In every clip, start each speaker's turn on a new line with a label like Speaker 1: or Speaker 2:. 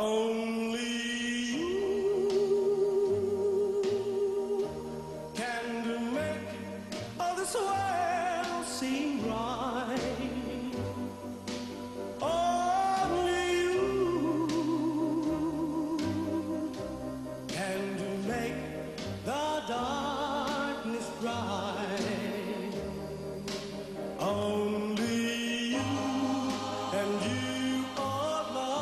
Speaker 1: Only you can make all this world seem right. Only you can make the darkness bright. Only you and you alone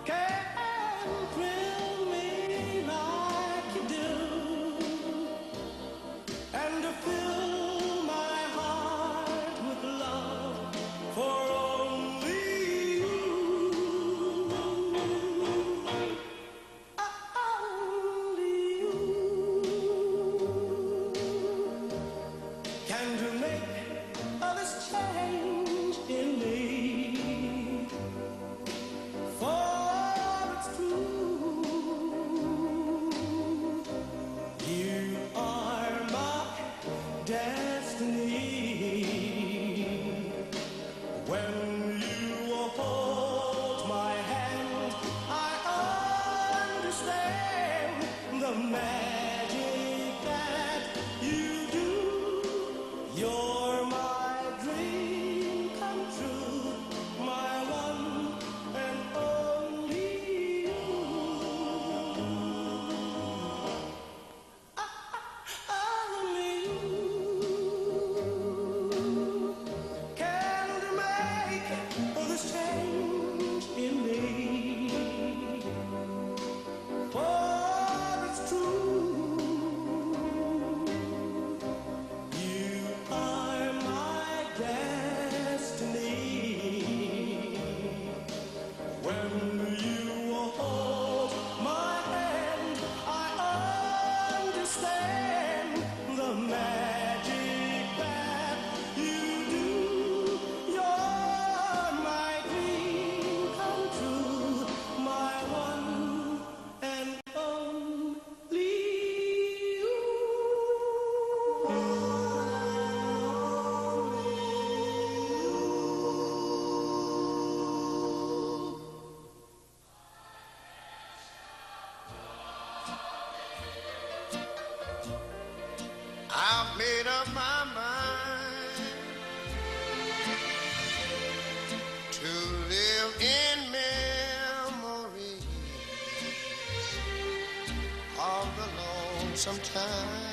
Speaker 1: can thrill me like you do, and to fill my heart with love for only you. Only you can to make all this change in me. For it's true, you are my destiny. When you hold my hand, I understand the magic that you do. You're my dream come true, my one and only you. Only you can make all this change in me. For it's true, you are my destiny. When you hold my hand, I understand the magic that you do. You're my dream come true, my one and only you. I've made up my mind to live in memories of the lonesome time.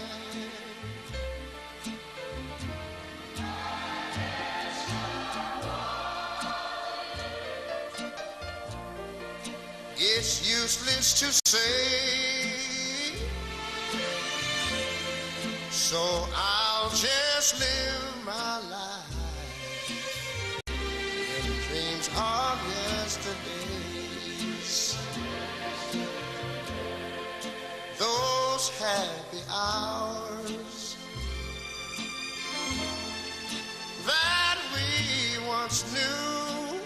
Speaker 1: It's useless to say, so I'll just live my life in dreams of yesterdays. Those happy hours that we once knew,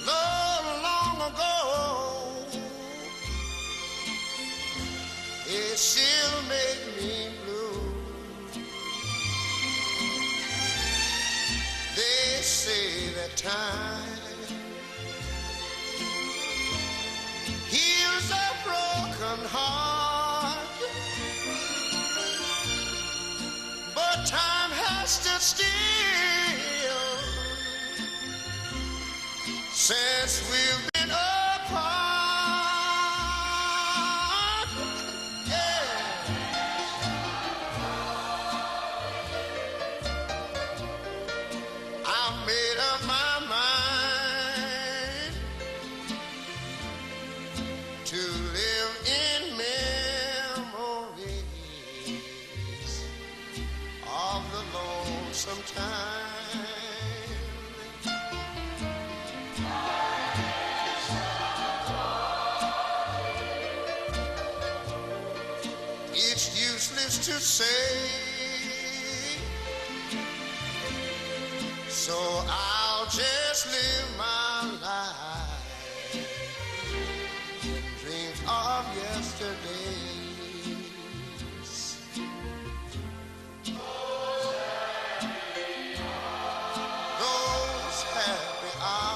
Speaker 1: though long ago, it still make me blue. They say that time heals a broken heart, but time has stood still since we've been apart. Yeah. I've made up my mind to live in memories of the lonesome time. It's useless to say, so I'll just live my life in dreams of yesterdays. Those happy hours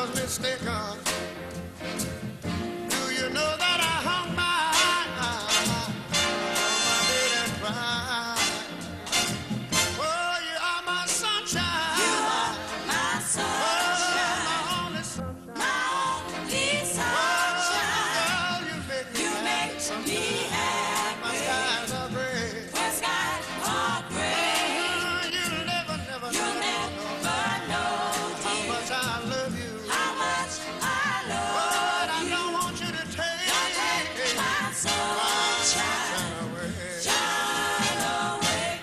Speaker 1: was mistaken. Do you know that I hung my eye on my bed and cried? Oh, you are my sunshine. You are my sunshine. Oh, my only sunshine. My only sunshine. Oh, girl, you make me happy. My skies are gray. My skies are gray. You'll never know how much I love you. How much I love you. But I don't want you to take my sunshine away. Shine away.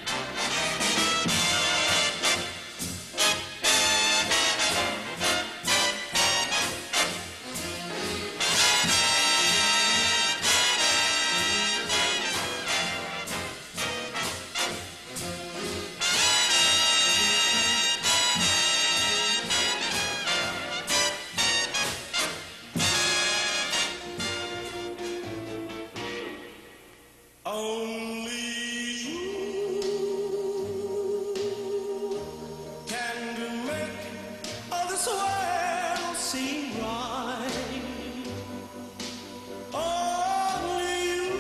Speaker 1: Only you can make all this world seem right. Only you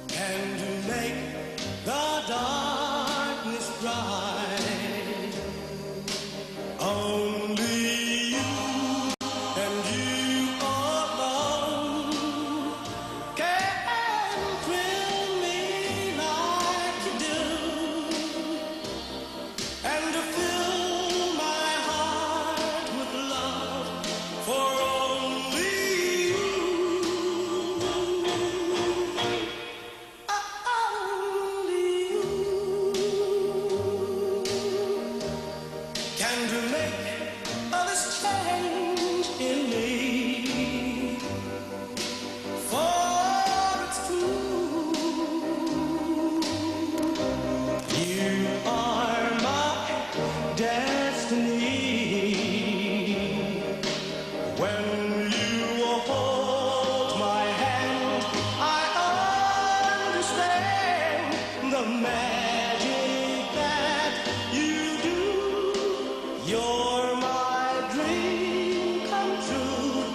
Speaker 1: can make the darkness bright. Only you and you alone can thrill me like you do, and to fill my heart with love for only you. Only you can make all this change in me. For it's true, you are my destiny. When you hold my hand, I understand the magic that you do. You're my dream come true.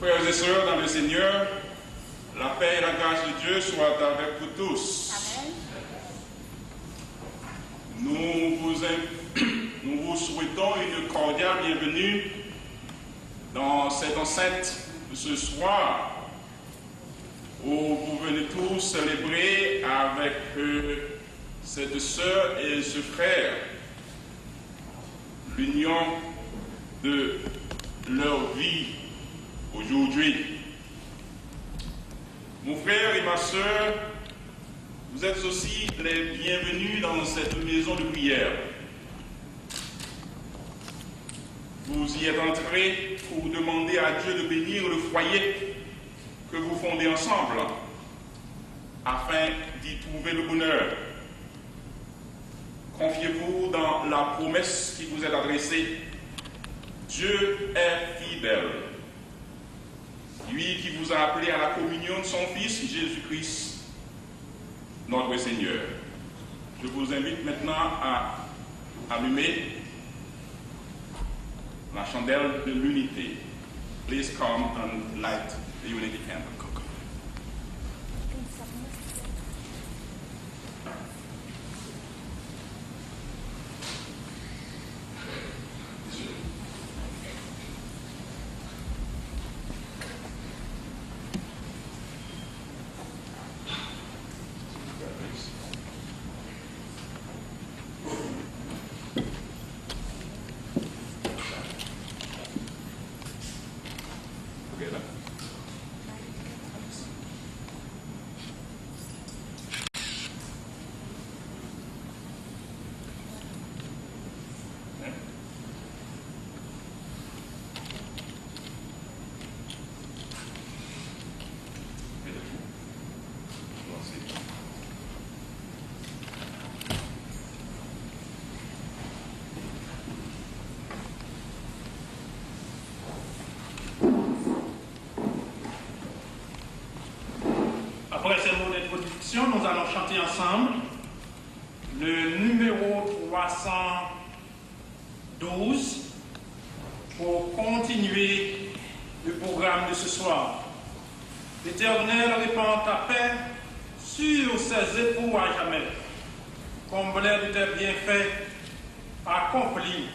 Speaker 2: Frères et sœurs dans le Seigneur, la paix et la grâce de Dieu soient avec vous tous.
Speaker 3: Amen.
Speaker 2: Nous vous souhaitons une cordiale bienvenue dans cette enceinte de ce soir où vous venez tous célébrer avec cette sœur et ce frère l'union de leur vie aujourd'hui. Mon frère et ma sœur, vous êtes aussi les bienvenus dans cette maison de prière. Vous y êtes entrés pour demander à Dieu de bénir le foyer que vous fondez ensemble, afin d'y trouver le bonheur. Confiez-vous dans la promesse qui vous est adressée. Dieu est fidèle. Lui qui vous a appelé à la communion de son Fils Jésus-Christ, notre Seigneur. Je vous invite maintenant à allumer la chandelle de l'unité. Please come and light the unity candle.
Speaker 3: Après ces mots d'introduction, nous allons chanter ensemble le numéro 312 pour continuer le programme de ce soir. L'Éternel répand ta paix sur ses époux à jamais. Combler de tes bienfaits, accomplis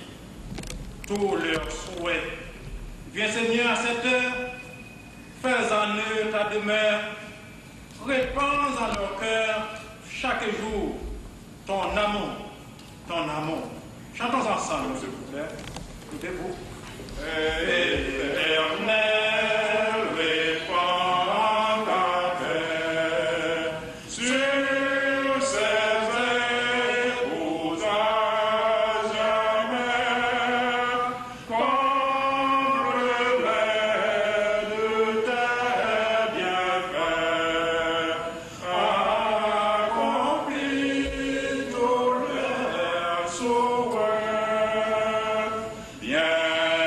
Speaker 3: tous leurs souhaits. Viens Seigneur à cette heure, fais en eux ta demeure, répands en leur cœur chaque jour ton amour, ton amour. Chantons ensemble, s'il vous plaît. Écoutez-vous. Éternel, répands ta paix sur ces époux à jamais. Comble-les de tes bienfaits, accomplis tous leurs souhaits. Viens Seigneur.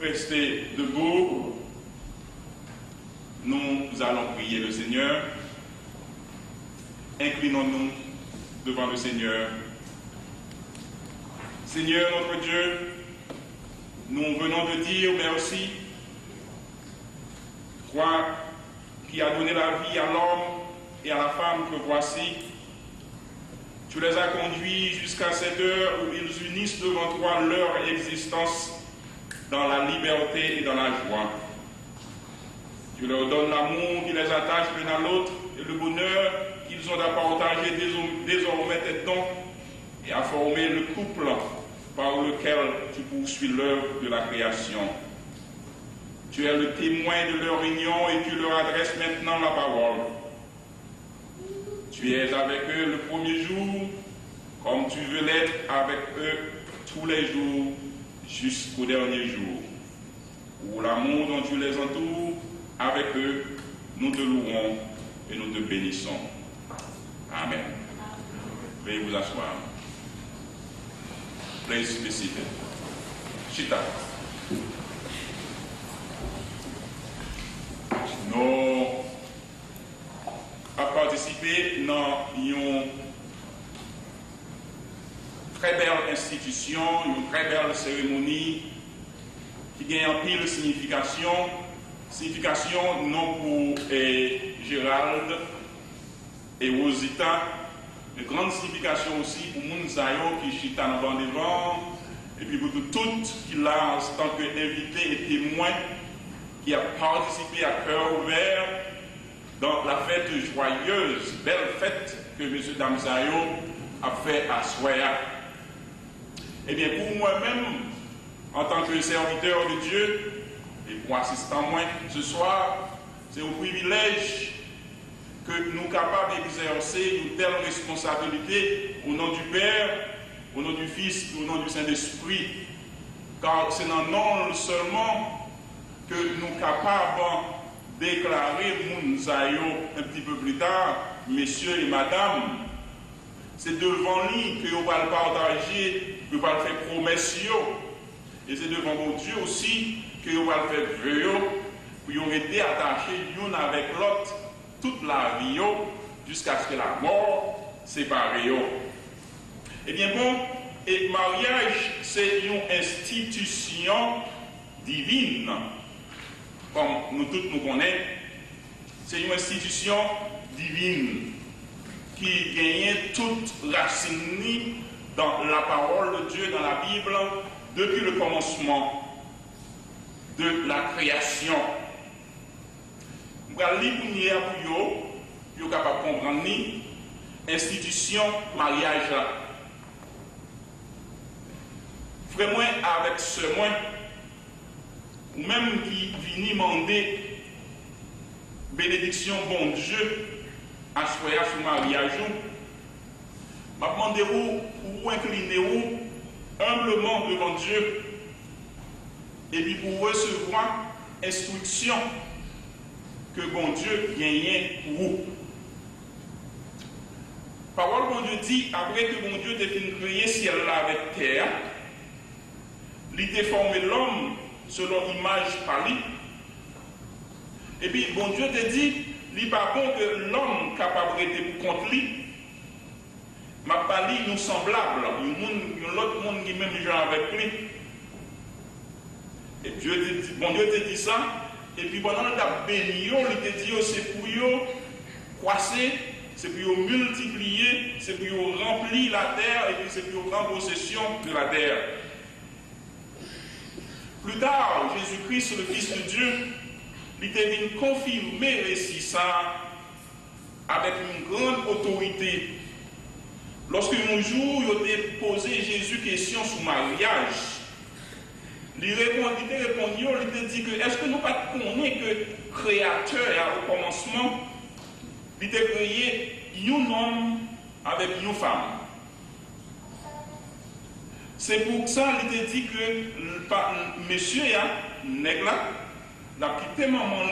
Speaker 3: Restez debout. Nous allons prier le Seigneur. Inclinons-nous devant le Seigneur. Seigneur notre Dieu, nous venons de dire merci. Toi qui as donné la vie à l'homme et à la femme que voici, tu les as conduits jusqu'à cette heure où ils unissent devant toi leur existence dans la liberté et dans la joie. Tu leur donnes l'amour qui les attache l'un à l'autre et le bonheur qu'ils ont à partager désormais tes dons et à former le couple par lequel tu poursuis l'œuvre de la création. Tu es le témoin de leur union et tu leur adresses maintenant la parole. Tu es avec eux le premier jour, comme tu veux l'être avec eux tous les jours jusqu'au dernier jour. Pour l'amour dont tu les entoures, avec eux, nous te louons et nous te bénissons. Amen. Veuillez vous asseoir. Please be seated. Chita. Nous avons participé dans une
Speaker 2: très belle institution, une très belle cérémonie qui gagne en pile signification. Signification non pour Gérald et Rosita, mais grande signification aussi pour Mounzayo qui chita dans le devant, et puis pour toutes qui l'a en tant qu'invité et témoin, qui a participé à cœur ouvert dans la fête joyeuse, belle fête que M. Damzayo a fait à Soya. Eh bien, pour moi-même, en tant que serviteur de Dieu, et pour assistant moi ce soir, c'est un privilège que nous sommes capables d'exercer une telle responsabilité au nom du Père, au nom du Fils, au nom du Saint-Esprit. Car c'est dans le nom seulement que nous sommes capables de déclarer Mounzayo un petit peu plus tard, messieurs et madame. C'est devant lui que nous allons partager, que nous allons faire promesse. Et c'est devant mon Dieu aussi que nous allons faire vœu pour nous rester attachés l'un avec l'autre toute la vie jusqu'à ce que la mort sépare. Eh bien bon, et mariage c'est une institution divine, comme nous tous nous connaissons. C'est une institution divine qui gagne toute racine dans la parole de Dieu, dans la Bible, depuis le commencement de la création. Nous allons lire pour vous capable de comprendre l'institution mariage là. Frère moi avec ce moi, ou même qui vient demander bénédiction bon Dieu à soya sur mariage, m'a demandé où incliner où humblement devant Dieu et puis pour recevoir instruction que bon Dieu gagne pour vous. Parole bon Dieu dit, après que bon Dieu ait créé ciel là avec terre, il a formé l'homme selon l'image par lui. Et puis bon Dieu te dit, il n'est pas bon que l'homme capable d'être pour contre lui. Ma parole nous semblable, l'autre monde qui même genre avec lui. Et Dieu te dit, bon Dieu te dit ça, et puis pendant que tu as béni, il te dit c'est pour croiser, c'est pour multiplier, c'est pour remplir la terre, et puis c'est pour prendre possession de la terre. Plus tard, Jésus-Christ, le Fils de Dieu, il était venu confirmer récit ça avec une grande autorité. Lorsque un jour, il a posé Jésus question sur mariage, il a dit que est-ce que nous ne connaissons pas que le Créateur, au commencement, il a créé un homme avec une femme. C'est pour ça qu'il a dit que monsieur, nègre, l'a quitté maman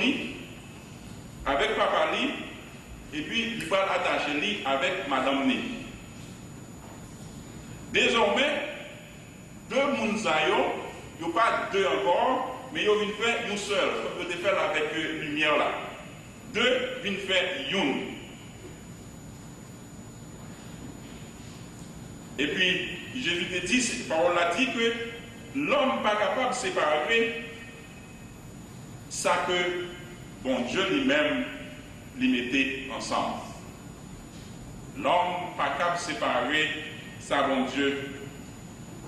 Speaker 2: avec papa et puis il va attacher avec madame. Désormais, deux Mounzayo, il n'y a pas deux encore, mais il y a une fait une seule. Il faut faire avec lumière là. Deux viennent faire une. Et puis, Jésus te dit, cette parole a dit que l'homme n'est pas capable de séparer ça que bon Dieu lui-même les mettait ensemble. L'homme n'est pas capable de séparer ça, bon Dieu,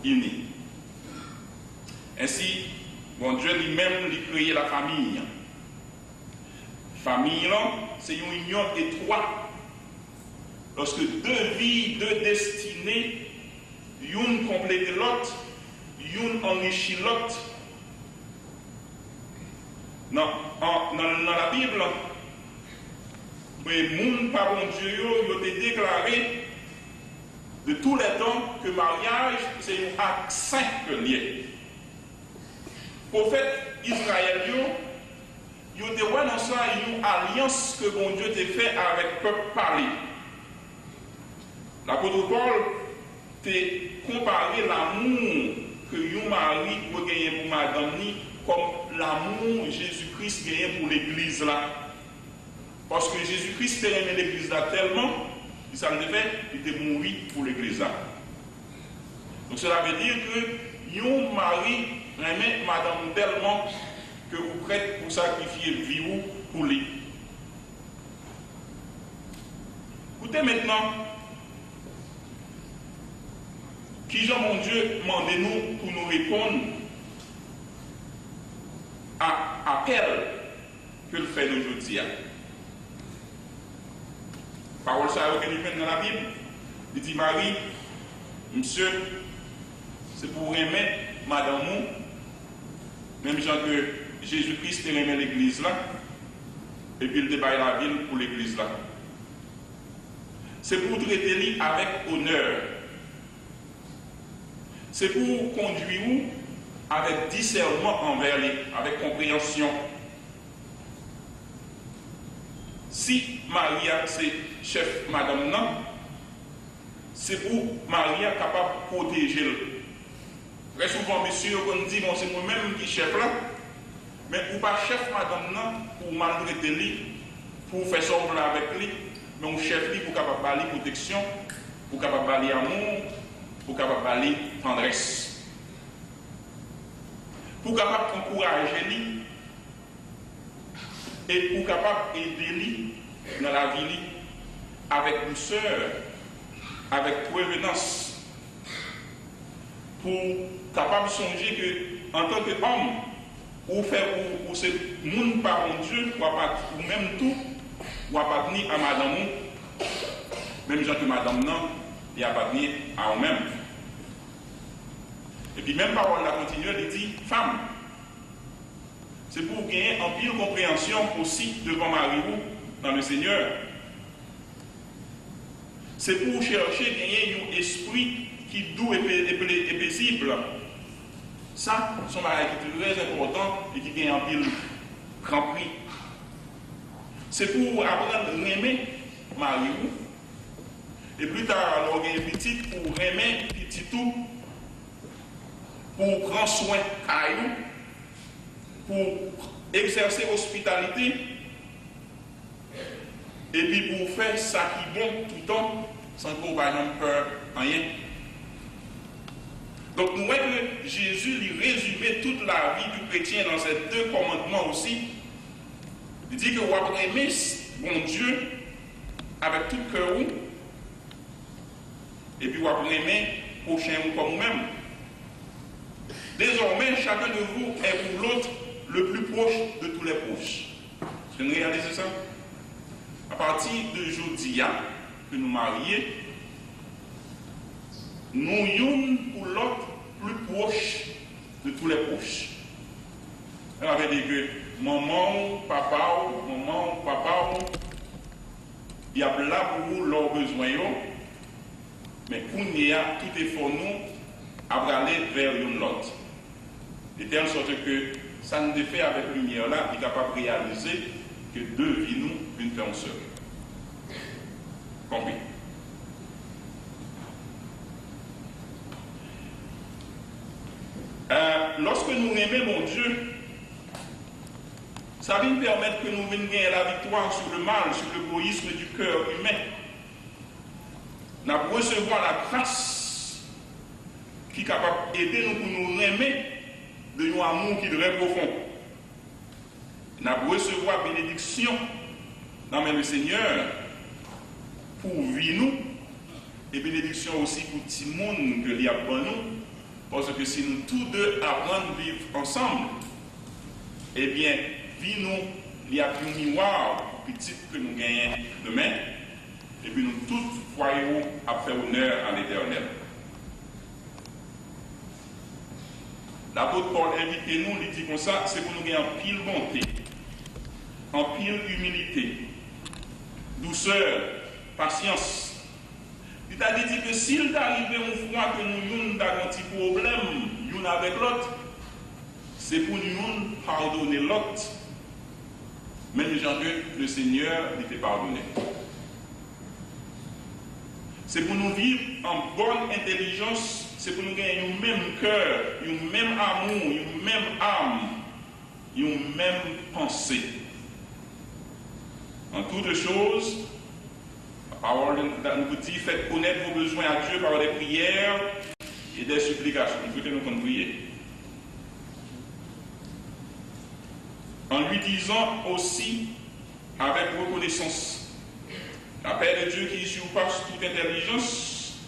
Speaker 2: uni. Ainsi, bon Dieu lui-même lui créé la famille. Famille, c'est une union étroite. Lorsque deux vies, deux destinées, une complète l'autre, une enrichit l'autre. Dans la Bible, les gens par bon Dieu, ils ont été déclarés de tous les temps que le mariage, c'est un acte saint que lié. Prophète Israël, ils ont été dans ça une alliance que bon Dieu t'a fait avec le peuple parlé. L'apôtre Paul t'a comparé l'amour que un mari peut gagner pour madame comme l'amour que Jésus-Christ gagne pour l'église là. Parce que Jésus-Christ t'a aimé l'église là tellement, il s'en fait, il était mort pour l'église là.
Speaker 3: Donc cela veut dire que un mari remet madame tellement que vous prêtez pour sacrifier le vie pour lui. Écoutez maintenant, qui Jean mon Dieu demandez-nous pour nous répondre à appel que le fait d'aujourd'hui. Parole ça que nous dans la Bible. Il dit Marie, monsieur, c'est pour remettre madame même genre que Jésus-Christ remet l'église là, et puis il débaille la ville pour l'église là. C'est pour traiter lui avec honneur. C'est pour conduire vous avec discernement envers lui, avec compréhension. Si Maria c'est chef madame non, c'est pour Maria capable de protéger. Très souvent, monsieur, on dit bon, c'est moi-même qui chef là, mais ou pas chef madame non, pour maltraiter lui, pour faire semblant avec lui, mais on chef lui pour capable bali protection, pour capable bali amour, pour capable bali tendresse, pour capable encourager lui et pour capable aider lui dans la vie avec douceur, avec prévenance, pour capable de songer que en tant qu'homme, ou faire ou ce monde par mon Dieu, ou même tout, ou appartenir à madame, même gens que madame non, et appartenir à eux-mêmes. Et puis même parole la continue, elle dit femme. C'est pour gagner en pile compréhension aussi devant Marie dans le Seigneur. C'est pour chercher gagner un esprit qui est doux et paisible. Ça, c'est un qui est très important et qui gagne en pile grand prix. C'est pour apprendre à aimer Marie. Et plus tard, alors, il y a une petite pour aimer petit tout, pour prendre soin de pour exercer hospitalité, et puis pour faire ça qui est bon tout le temps, sans qu'on ait peur, rien. Donc nous voyons que Jésus lui résumait toute la vie du chrétien dans ces deux commandements aussi. Il dit que vous avez aimé mon Dieu avec tout cœur, et puis vous avez aimé prochain comme vous-même. Désormais, chacun de vous est pour l'autre le plus proche de tous les proches. Vous avez réalisé ça? À partir de aujourd'hui, que nous marions, nous sommes pour l'autre plus proche de tous les proches. On avait dit que maman, papa, il y a là pour vous leurs besoins, mais quand il y a tout effort nous à aller vers l'autre. De telle sorte que ça nous fait avec la lumière là, il est capable de réaliser que deux vies nous, une fait en seul. Compris? Lorsque nous aimons mon Dieu, ça va nous permettre que nous venions gagner la victoire sur le mal, sur l'égoïsme du cœur humain. Nous allons recevoir la grâce qui est capable d'aider nous pour nous aimer de un amour qui est très profond. Nous allons recevoir la bénédiction dans le Seigneur pour vivre nous et bénédiction aussi pour tout le monde que l'il y a pour nous. Parce que si nous tous deux apprenons à vivre ensemble, eh bien, vie nous, il y a un miroir petit que nous gagnons demain, et puis nous tous voyons à faire honneur à l'Éternel. L'apôtre Paul invite nous, il dit comme ça, c'est pour nous gagner en pile bonté, en pile humilité, douceur, patience. Il a dit que s'il t'arrive une fois que nous avons un petit problème, l'un avec l'autre, c'est pour nous pardonner l'autre, même genre que le Seigneur lui fait pardonner. C'est pour nous vivre en bonne intelligence, c'est pour nous gagner un même cœur, un même amour, une même âme, une même pensée. En toutes choses, la parole nous dit, faites connaître vos besoins à Dieu par des prières et des supplications. Il faut que nous puissions prier. En lui disant aussi avec reconnaissance, la paix de Dieu qui surpasse toute intelligence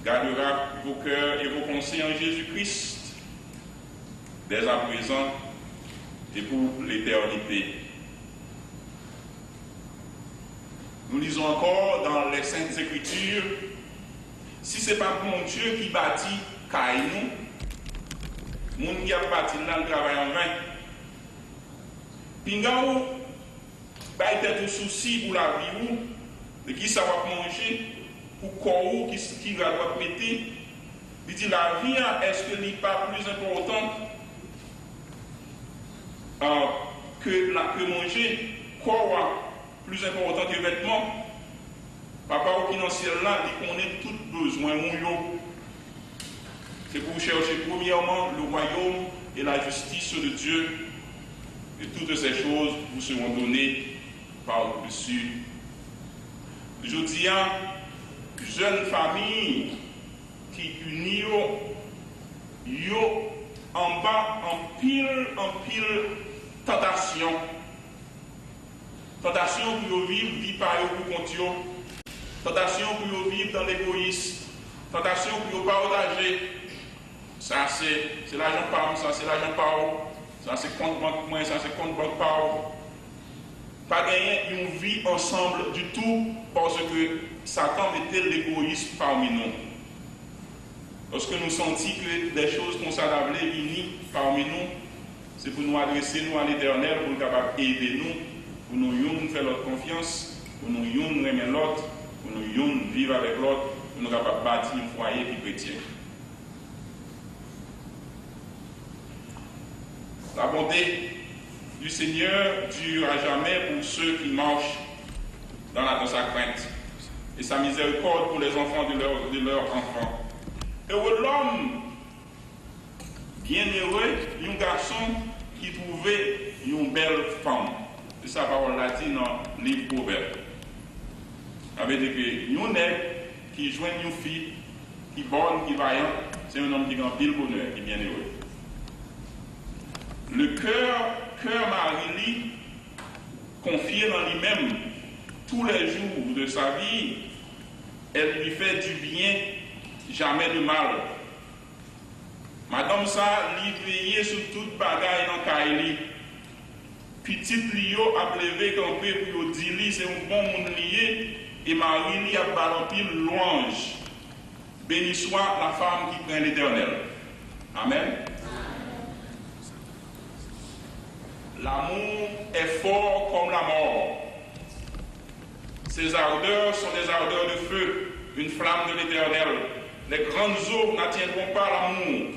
Speaker 3: gardera vos cœurs et vos pensées en Jésus-Christ dès à présent et pour l'éternité. Nous lisons encore dans les Saintes Écritures, si ce n'est pas mon Dieu qui bâtit Caïnou, mon qui a bâti là le travail en vain. Pingaou, bah il y a tout souci pour la vie ou, de qui ça va manger, pour corps qui va mettre. Il dit la vie, est-ce que n'est pas plus important que manger, corps plus important que vêtements? Papa au financier là, il connaît tout besoin. C'est pour chercher premièrement le royaume et la justice de Dieu. Et toutes ces choses vous seront données par-dessus. Je dis à jeune famille qui unit en bas en pile tentation. Tentation pour vivre, vie par eux pour continuer. Tentation pour vivre dans l'égoïsme. Tentation pour partager. Ça c'est l'argent par ça c'est l'argent par ça c'est compte banque moins, ça c'est compte banque par pas gagner une vie ensemble du tout parce que Satan mettait l'égoïsme parmi nous. Lorsque nous sentons que des choses qu'on s'adapte venir parmi nous, c'est pour nous adresser nous à l'Éternel, pour nous capable aider nous, pour nous faire notre confiance, pour nous aimer l'autre, pour nous vivre avec l'autre, pour nous capable bâtir un foyer qui chrétien. La bonté du Seigneur dure à jamais pour ceux qui marchent dans sa crainte, et sa miséricorde pour les enfants de leurs enfants. Heureux l'homme, bienheureux, un garçon qui trouvait une belle femme. C'est sa parole latine dans le livre Proverbe. Ça veut dire que un homme qui joint une fille, qui bonne, qui vaillant, c'est un homme qui a pile bonheur, qui est bienheureux. Le cœur Marie confié dans lui-même tous les jours de sa vie, elle lui fait du bien, jamais de mal. Madame ça, livrée sur toute bagaille dans Kaili. Petite Lio a levé campé pour dire c'est un bon monde lié, et Marie a balancé louange. Béni soit la femme qui craint l'Éternel. Amen. L'amour est fort comme la mort. Ses ardeurs sont des ardeurs de feu, une flamme de l'Éternel. Les grandes eaux n'attiendront pas l'amour.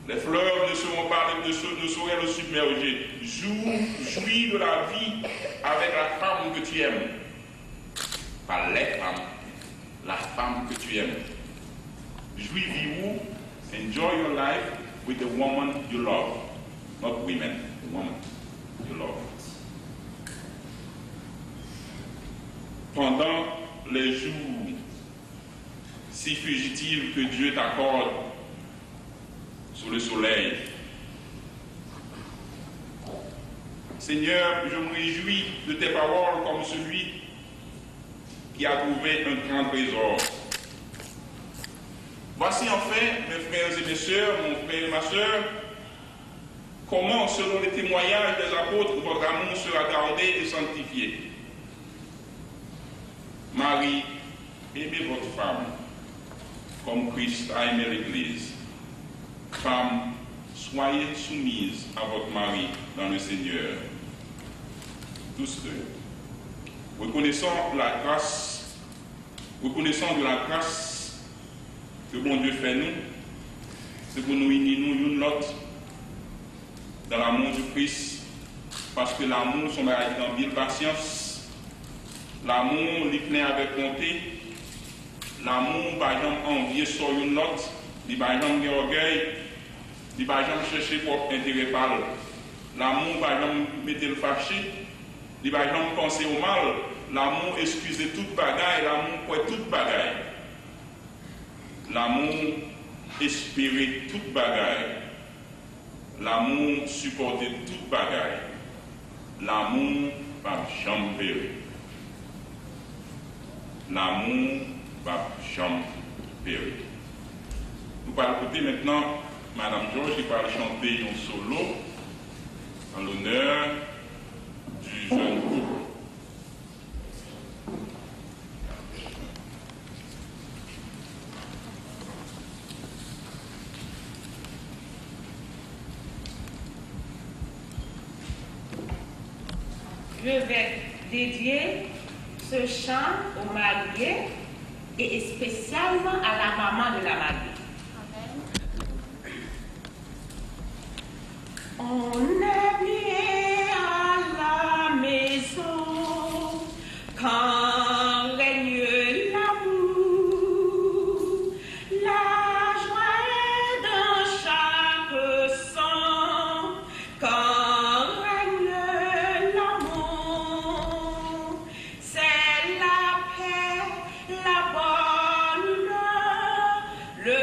Speaker 3: Les fleuves ne sauraient le submerger. Jouis de la vie avec la femme que tu aimes. Pas les femmes, la femme que tu aimes. Jouis vivez-vous, enjoy your life with the woman you love. Not women, the woman you love. Pendant les jours si fugitifs que Dieu t'accorde sous le soleil, Seigneur, je me réjouis de tes paroles comme celui qui a trouvé un grand trésor. Voici enfin, mes frères et mes sœurs, mon frère et ma sœur, comment, selon les témoignages des apôtres, votre amour sera gardé et sanctifié. Marie, aimez votre femme, comme Christ a aimé l'Église. Femme, soyez soumise à votre mari dans le Seigneur. Tous deux. Reconnaissant de la grâce que bon Dieu fait nous, c'est pour nous unir nous une l'autre dans l'amour du Christ, parce que l'amour sont dans mille patience, l'amour est plein avec bonté, l'amour par exemple envier sur une autre, il par exemple orgueil, il par exemple chercher pour intérêt par l'amour par exemple mettre le fâché, il par exemple penser au mal, l'amour excuser toute bagaille, l'amour pour toute bagaille.
Speaker 2: L'amour espérer toute bagaille. L'amour supporter toute bagaille. L'amour va jamais périr. L'amour va jamais périr. Nous allons écouter maintenant Madame Georges qui va chanter un solo en l'honneur du jeune couple.
Speaker 4: Je vais dédier ce chant aux mariés et spécialement à la maman de la mariée. On est bien à la maison quand règne l'amour, la joie est dans chaque sang quand règne l'amour, c'est la paix, la bonne humeur, le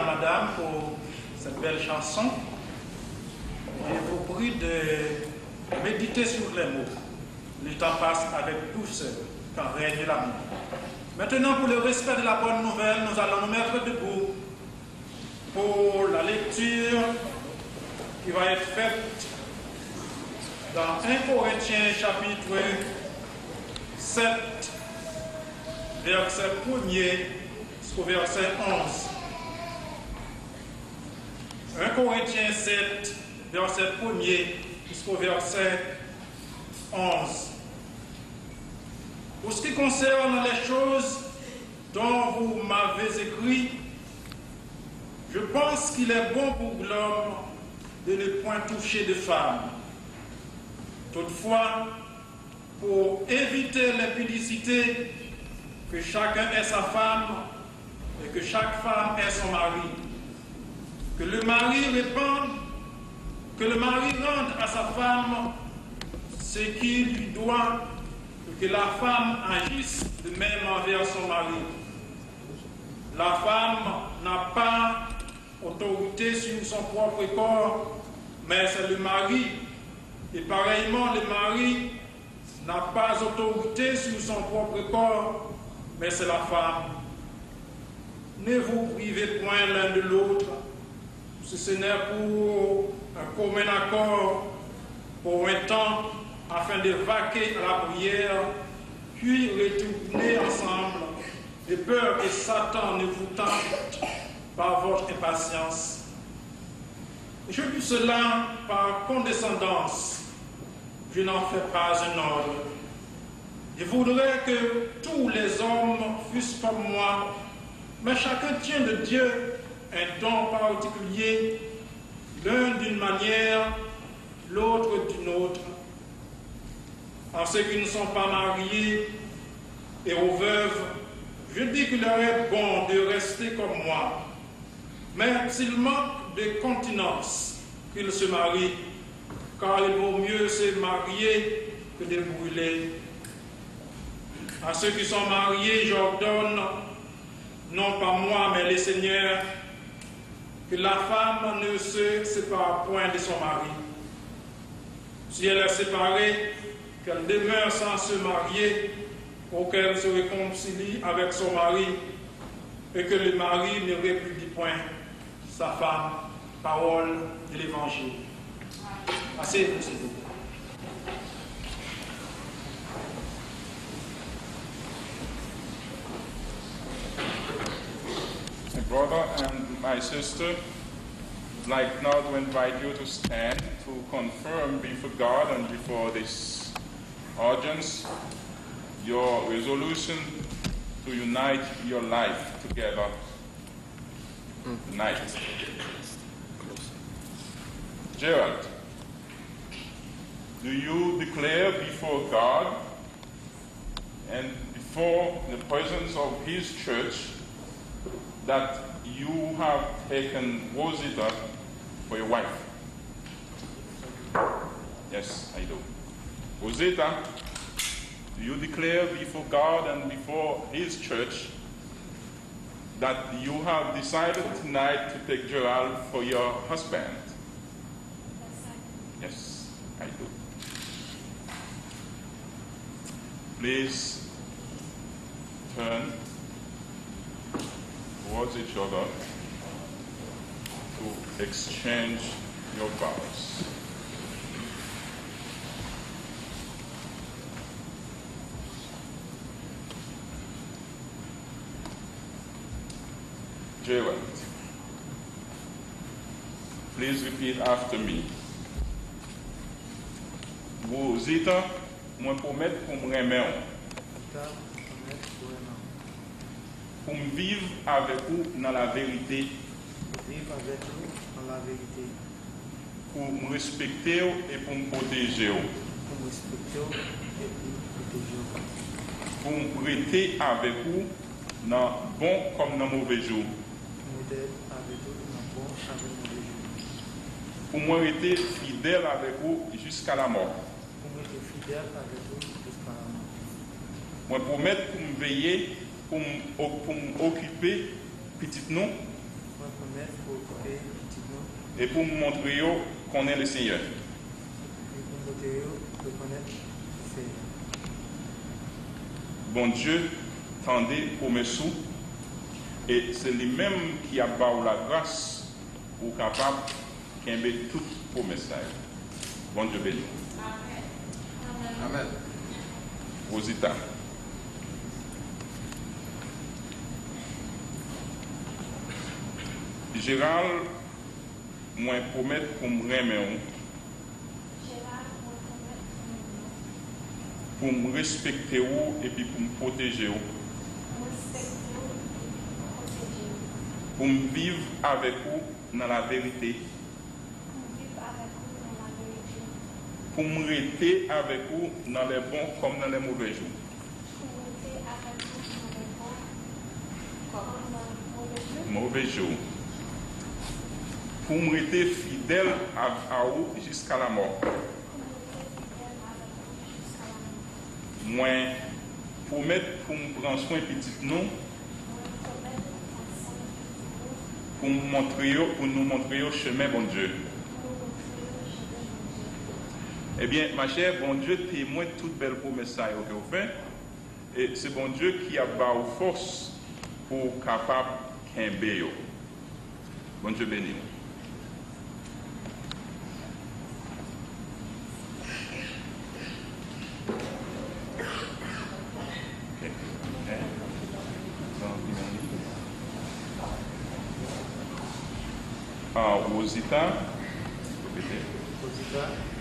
Speaker 5: madame pour cette belle chanson. Je vous prie de méditer sur les mots. Le temps passe avec douceur quand règne l'amour. Maintenant, pour le respect de la bonne nouvelle, nous allons nous mettre debout pour la lecture qui va être faite dans 1 Corinthiens chapitre 7, verset 1er jusqu'au verset 11. 1 Corinthiens 7, verset 1er jusqu'au verset 11. Pour ce qui concerne les choses dont vous m'avez écrit, je pense qu'il est bon pour l'homme de ne point toucher de femme. Toutefois, pour éviter l'impudicité, que chacun ait sa femme et que chaque femme ait son mari. Que le mari rende à sa femme ce qu'il lui doit et que la femme agisse de même envers son mari. La femme n'a pas autorité sur son propre corps, mais c'est le mari. Et pareillement, le mari n'a pas autorité sur son propre corps, mais c'est la femme. Ne vous privez point l'un de l'autre, si ce n'est pour un commun accord, pour un temps, afin de vaquer à la prière, puis retourner ensemble, de peur que Satan ne vous tente par votre impatience. Je dis cela par condescendance. Je n'en fais pas un ordre. Je voudrais que tous les hommes fussent comme moi, mais chacun tient de Dieu un don particulier, l'un d'une manière, l'autre d'une autre. En ceux qui ne sont pas mariés et aux veuves, je dis qu'il leur est bon de rester comme moi. Mais s'ils manquent de continence, qu'ils se marient, car il vaut mieux se marier que de brûler. À ceux qui sont mariés, j'ordonne, non pas moi, mais le Seigneur, que la femme ne se sépare point de son mari. Si elle est séparée, qu'elle demeure sans se marier, ou qu'elle se réconcilie avec son mari, et que le mari ne répudie point sa femme. Parole de l'Évangile. Asseyez-vous, s'il vous plaît.
Speaker 3: My brother and my sister would like now to invite you to stand to confirm before God and before this audience your resolution to unite your life together tonight. Gerald, do you declare before God and before the presence of His church that you have taken Rosita for your wife? Yes, I do. Rosita, do you declare before God and before His church that you have decided tonight to take Gerald for your husband? Yes, I do. Please turn towards each other to exchange your vows. Gerald, please repeat after me. Rosita, moi promets pour me remettre, pour me vivre avec vous dans la vérité, pour me respecter et pour me protéger, pour me prêter avec vous dans bon comme dans mauvais jour, pour moi rester fidèle avec vous jusqu'à la mort. Moi promettre pour me veiller, pour m'occuper petit nous
Speaker 2: Et pour me montrer qu'on est le Seigneur. Bon Dieu, tendez pour mes sous. Et c'est lui-même qui a bâti la grâce pour capable d'aimer tout pour message. Bon Dieu béni.
Speaker 6: Amen.
Speaker 2: Rosita. Gérald, moi promettre pour me remettre, pour me respecter et puis pour me protéger, pour me vivre avec vous dans la vérité, pour me rester avec vous dans les bons comme dans les mauvais jours. Mauvais jours. Pour me rester fidèle à vous jusqu'à la mort. Moi, pour me prendre soin petit nous, pour nous montrer le chemin, bon Dieu. Eh bien, ma chère, bon Dieu témoigne toute belle promesse que vous faites. Et c'est bon Dieu qui a bâti force pour capable qu'un bon Dieu béni. Rosita,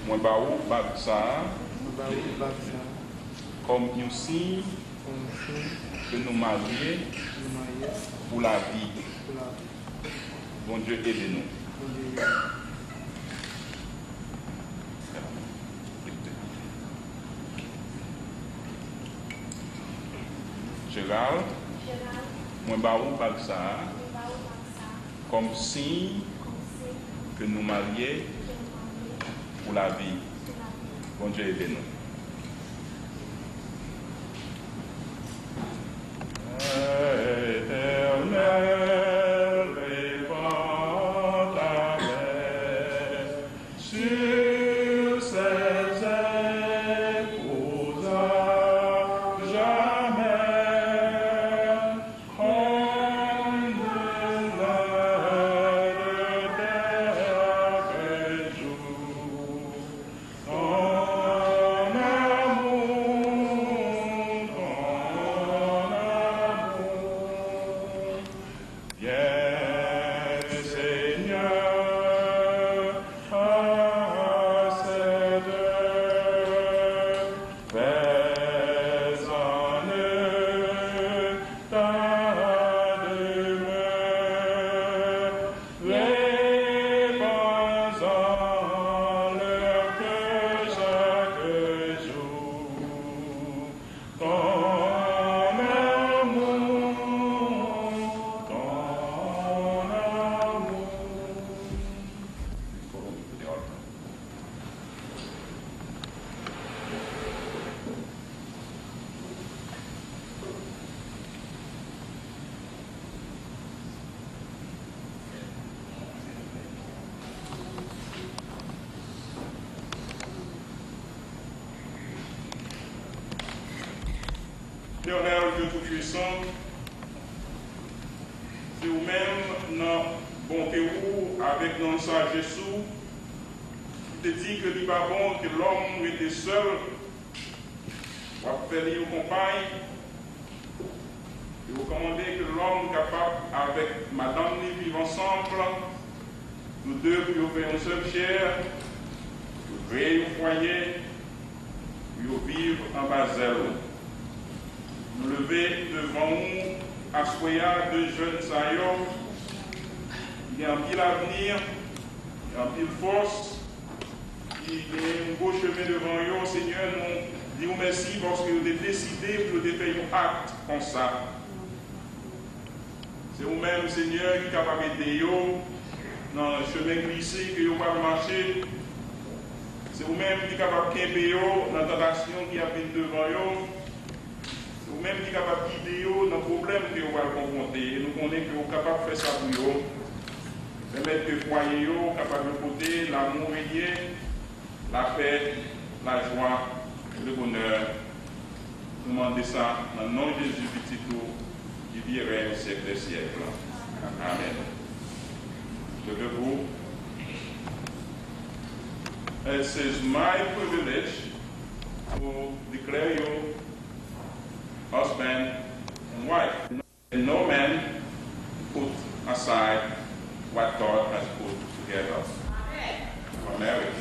Speaker 2: moi baou baksa, comme un signe que nous marions pour la vie. Bon Dieu aide-nous. Gérald, moi baou baksa, comme signe que nous marions pour la vie. Bon Dieu aide-nous. Éternel Dieu Tout-Puissant, c'est vous-même, dans bonté ou avec notre sagesse, qui te dit que n'est pas bon que l'homme était seul, pour faire une compagne, et vous commandez que l'homme capable avec madame nous vivre ensemble, nous deux pour faire une seule chair, pour créer un foyer, pour vivre en Basel. Nous lever devant nous, assoya de jeunes saillants, il y a un pile avenir, il y a un pile force, il y a un beau chemin devant eux, Seigneur, nous disons merci parce que vous avez décidé de faire un acte comme ça. C'est vous-même, Seigneur, qui est capable d'aider dans le chemin glissé que vous pouvez marcher. C'est vous-même qui est capable de guider dans la tentation qui a venu devant vous. Vous-même qui est capable de guider dans le problème que vous allez confronter. Et nous connaissons que vous êtes capable de faire ça pour vous.
Speaker 3: Permettre que foyer capable de porter l'amour régner, la paix, la joie, le bonheur. Nous demandons ça dans le nom de Jésus petit tout, qui vit et règne au siècle des siècles. Amen. Levez-vous. It is my privilege to declare you husband and wife. And no man put aside what God has put together for marriage.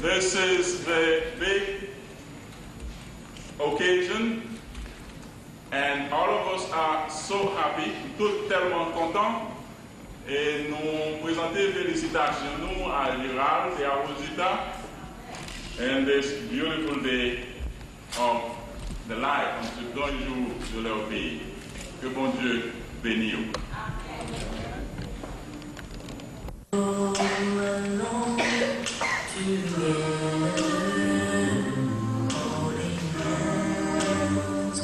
Speaker 3: This is the big occasion, and all of us are so happy, tout tellement contents, et nous présenter félicitations nous à l'Iral et à Rosita, and this beautiful day of the life, en ce grand jour de leur vie. Que bon Dieu bénisse.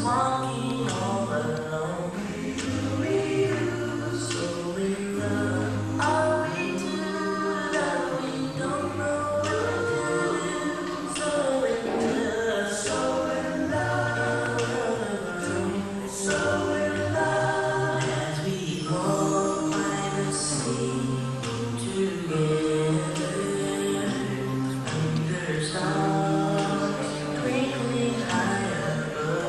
Speaker 6: Walking all alone, so in love, are we too love? We don't know what to do. So in love, so in love, as we walk by the sea together under stars twinkling high above.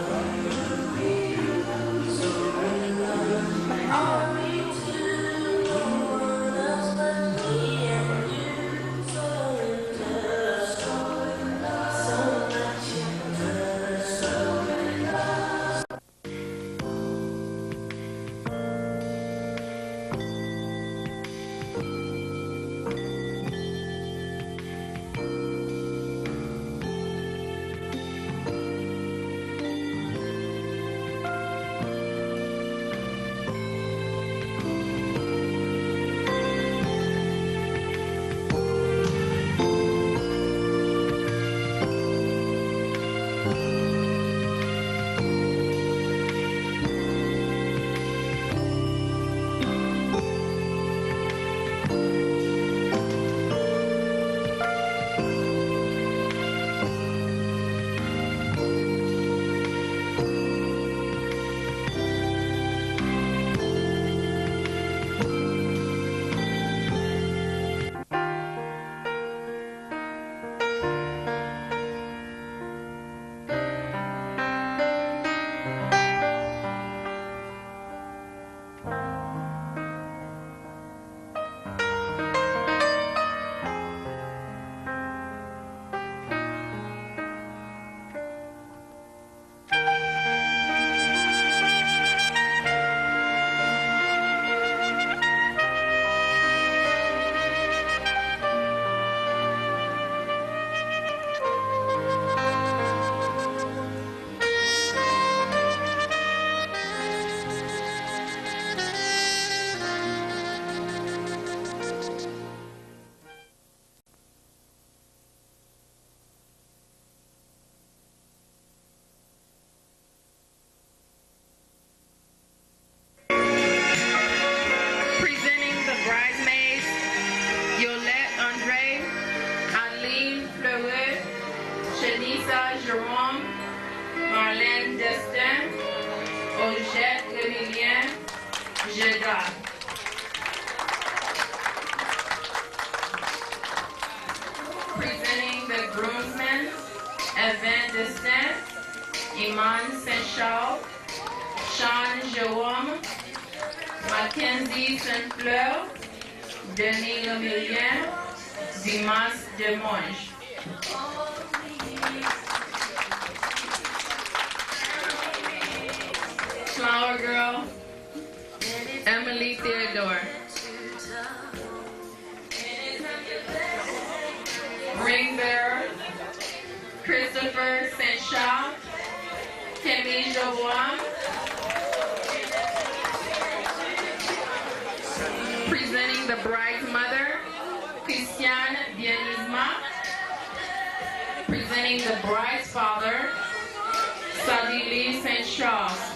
Speaker 6: Are we two? No one else but me and you. So in love, so much in love, so in love.
Speaker 7: Presenting the bridesmaids, Yolette Andre, Adeline Fleuret, Shanisa Jerome, Marlène Destin, Ojette Emilien, Jeddah. Presenting the groomsmen, Evan Destin, Iman Saint-Charles, Sean Jérôme, Mackenzie Saint-Fleur, Denis Lemilien, Dimas Demonge. Flower Girl, Emily Theodore. Ring Bearer, Chris Christopher Saint-Charles, Camille Joboam. Presenting the bride's mother, Christiane Bienisma. Presenting the bride's father, Sadili Saint-Charles.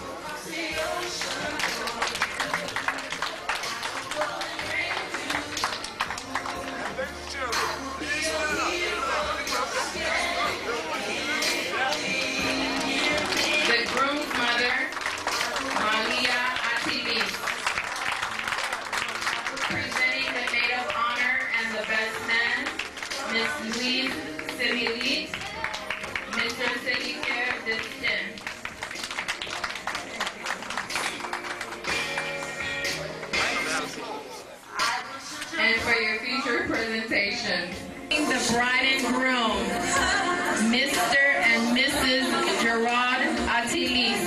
Speaker 7: The groom's mother, Malia Atilis. Presenting the maid of honor and the best man, Miss Louise Semilit, Mr. Secrétaire Destin. And for your future presentation, the bride and groom, Mr. and Mrs. Gerard Atilis.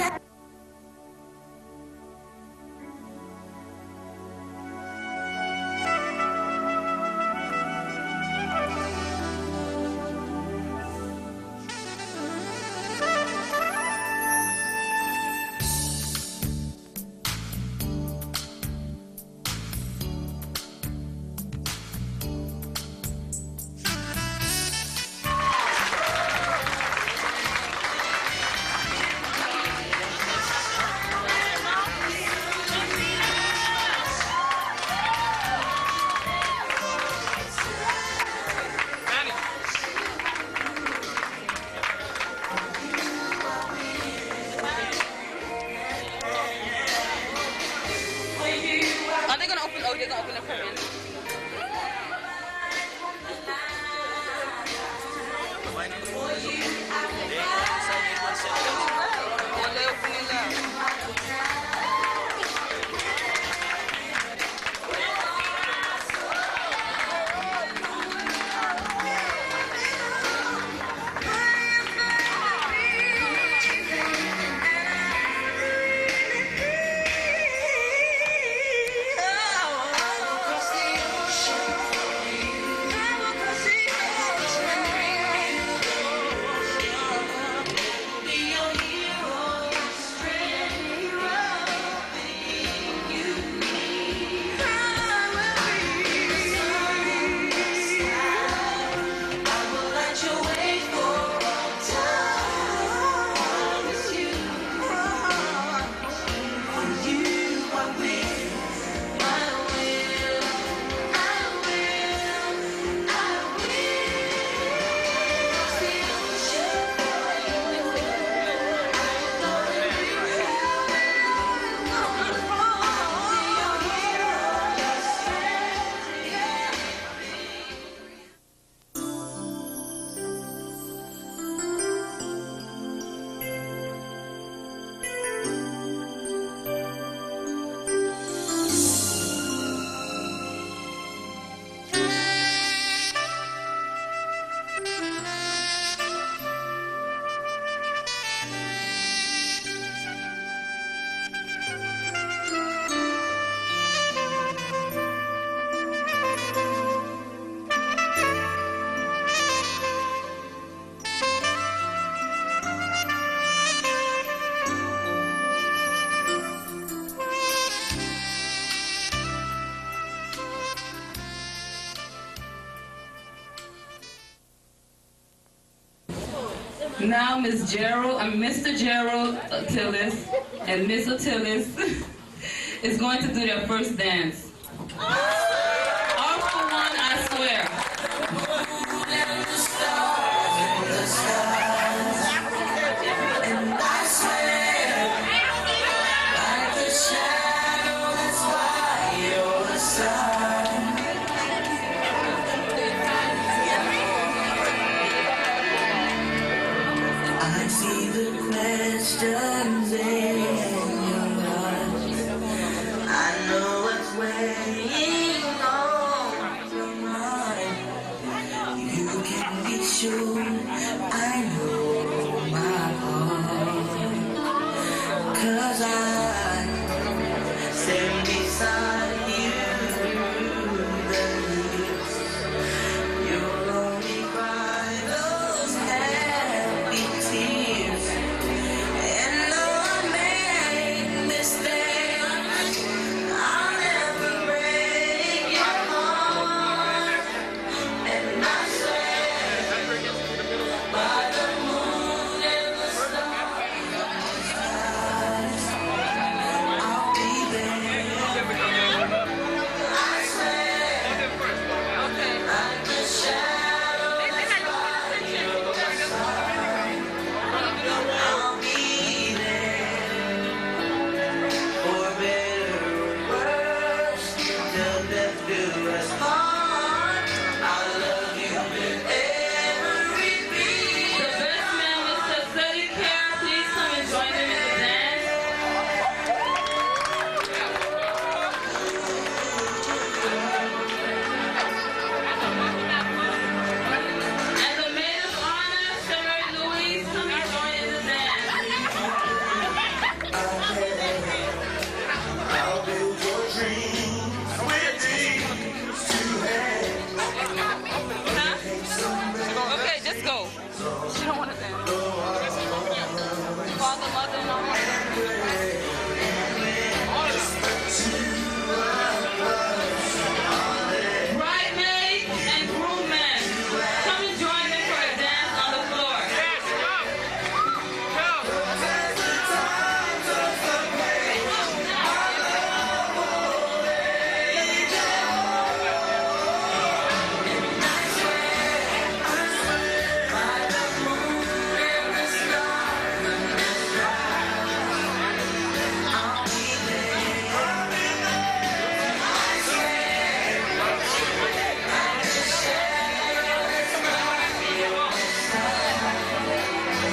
Speaker 7: Now Mr. Gerald Tillis and Miss Tillis is going to do their first dance. All for one, I swear.
Speaker 6: I see the questions in your eyes. I know what's weighing on your mind. You can be sure I know my heart. 'Cause I stand beside you, the leaves. You'll only cry those happy
Speaker 7: Bridesmaids and groommen, come and join me for a dance on the floor.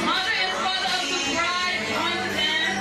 Speaker 7: Mother and father of the bride, join the dance.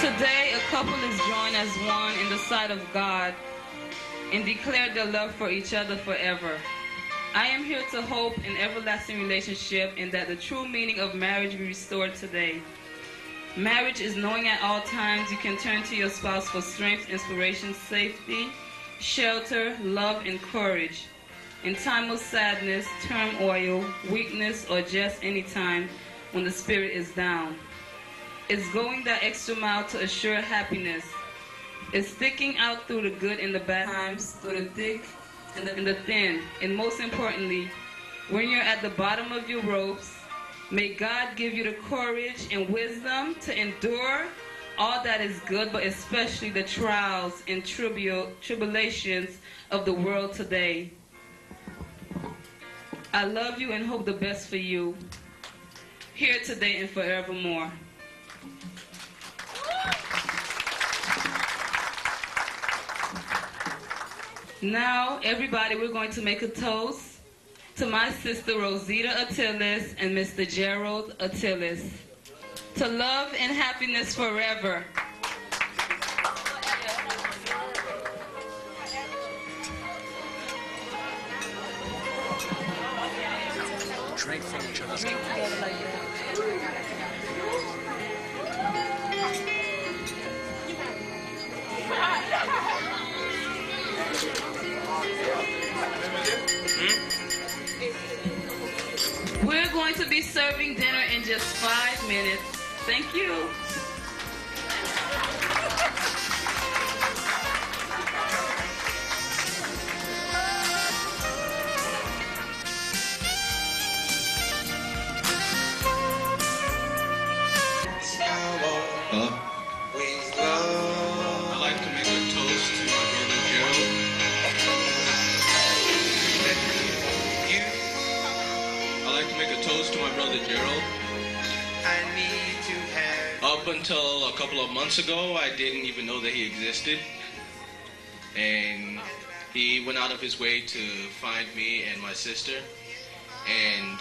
Speaker 7: Today, a couple is joined as one in the sight of God and declare their love for each other forever. I am here to hope an everlasting relationship and that the true meaning of marriage be restored today. Marriage is knowing at all times you can turn to your spouse for strength, inspiration, safety, shelter, love, and courage. In time of sadness, turmoil, weakness, or just any time when the spirit is down. It's going that extra mile to assure happiness. It's sticking out through the good and the bad times, through the thick and the thin. And most importantly, when you're at the bottom of your ropes, may God give you the courage and wisdom to endure all that is good, but especially the trials and tribulations of the world today. I love you and hope the best for you, here today and forevermore. Now, everybody, we're going to make a toast to my sister Rosita Attilis and Mr. Gerald Attilis. To love and happiness forever.
Speaker 8: Drink from each other's
Speaker 7: We're going to be serving dinner in just 5 minutes. Thank you.
Speaker 8: I'd like to make a toast to my brother Gerald. I'd like to make a toast to my brother Gerald. Up until a couple of months ago, I didn't even know that he existed. And he went out of his way to find me and my sister. And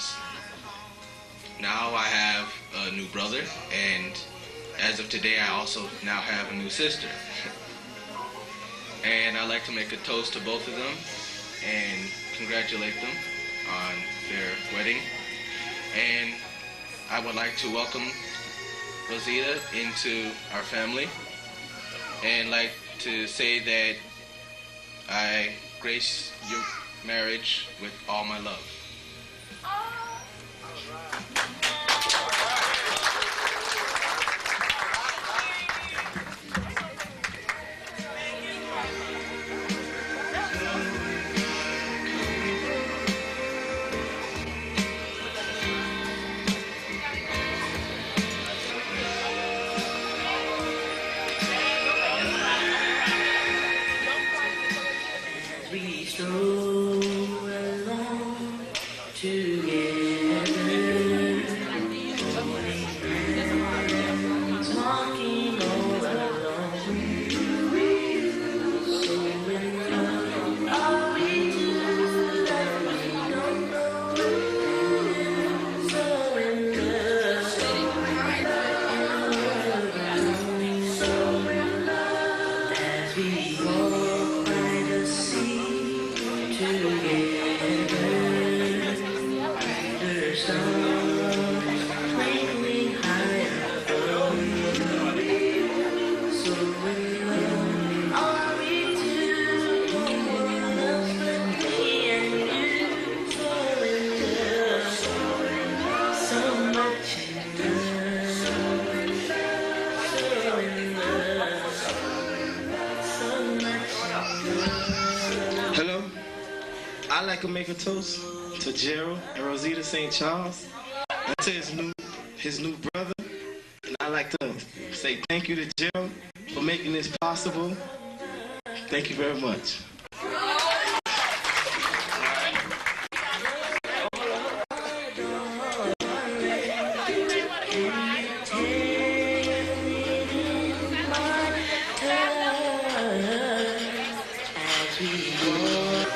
Speaker 8: now I have a new brother, and as of today, I also now have a new sister. And I'd like to make a toast to both of them and congratulate them on their wedding. And I would like to welcome Rosita into our family and like to say that I grace your marriage with all my love.
Speaker 6: We stroll along together, walking all alone. So in love, are we two that we don't know? So in love, as we walk by the sea together, under stars twinkling high above. So in love are we two, me and you. So in love, so much in love, so in love, so much in love.
Speaker 9: Hello. I'd like to make a toast to Gerald and Rosita St. Charles and to his new brother. And I'd like to say thank you to Gerald for making this possible. Thank you very much.
Speaker 6: As we walk.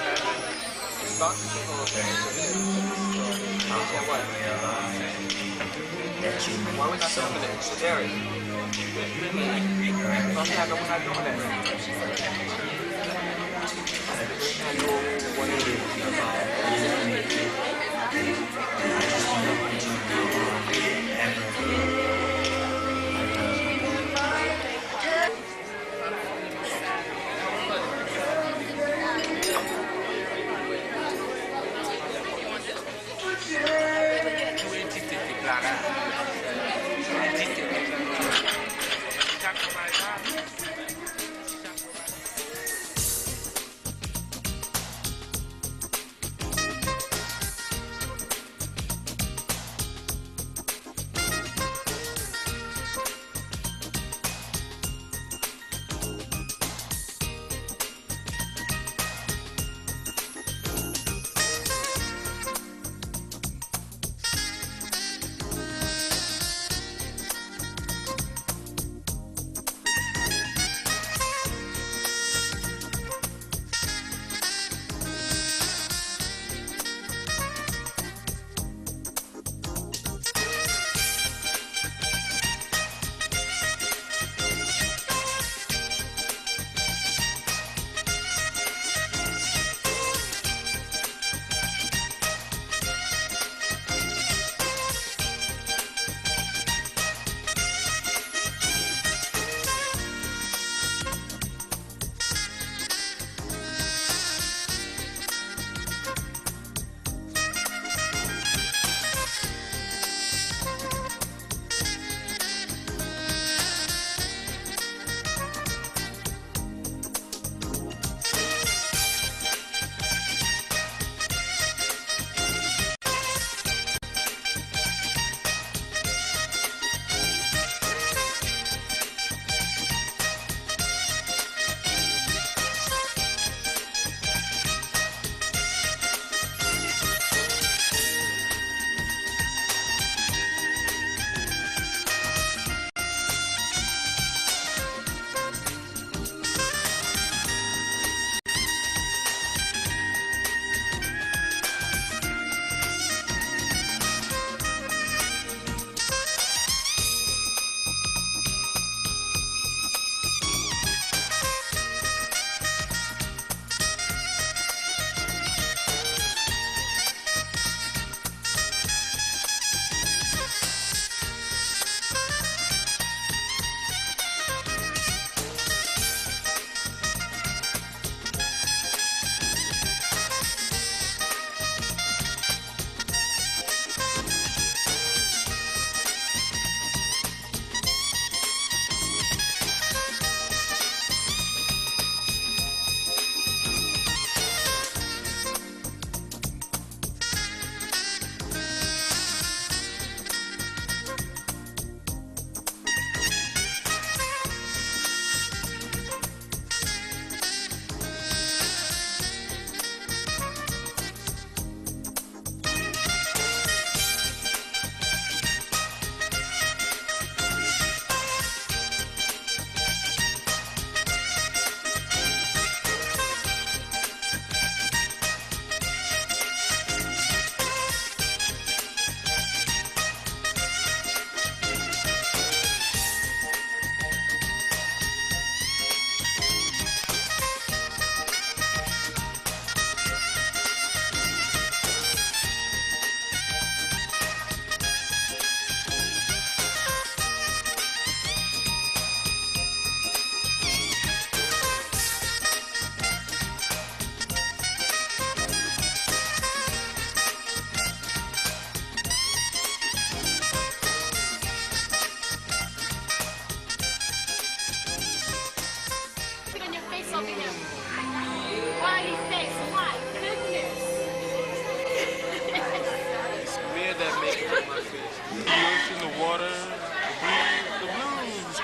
Speaker 10: water, the breeze, the blues.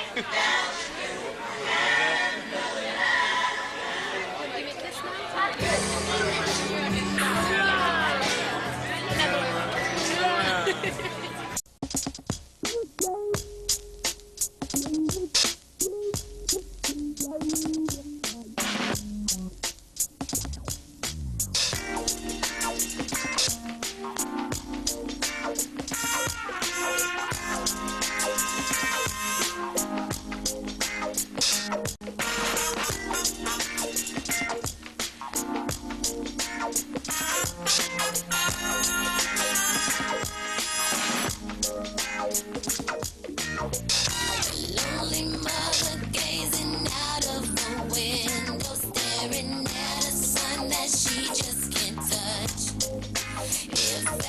Speaker 6: Lonely mother gazing out of the window, staring at a sun that she just can't touch. If at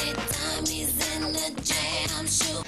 Speaker 6: any time he's in a jam, she'll.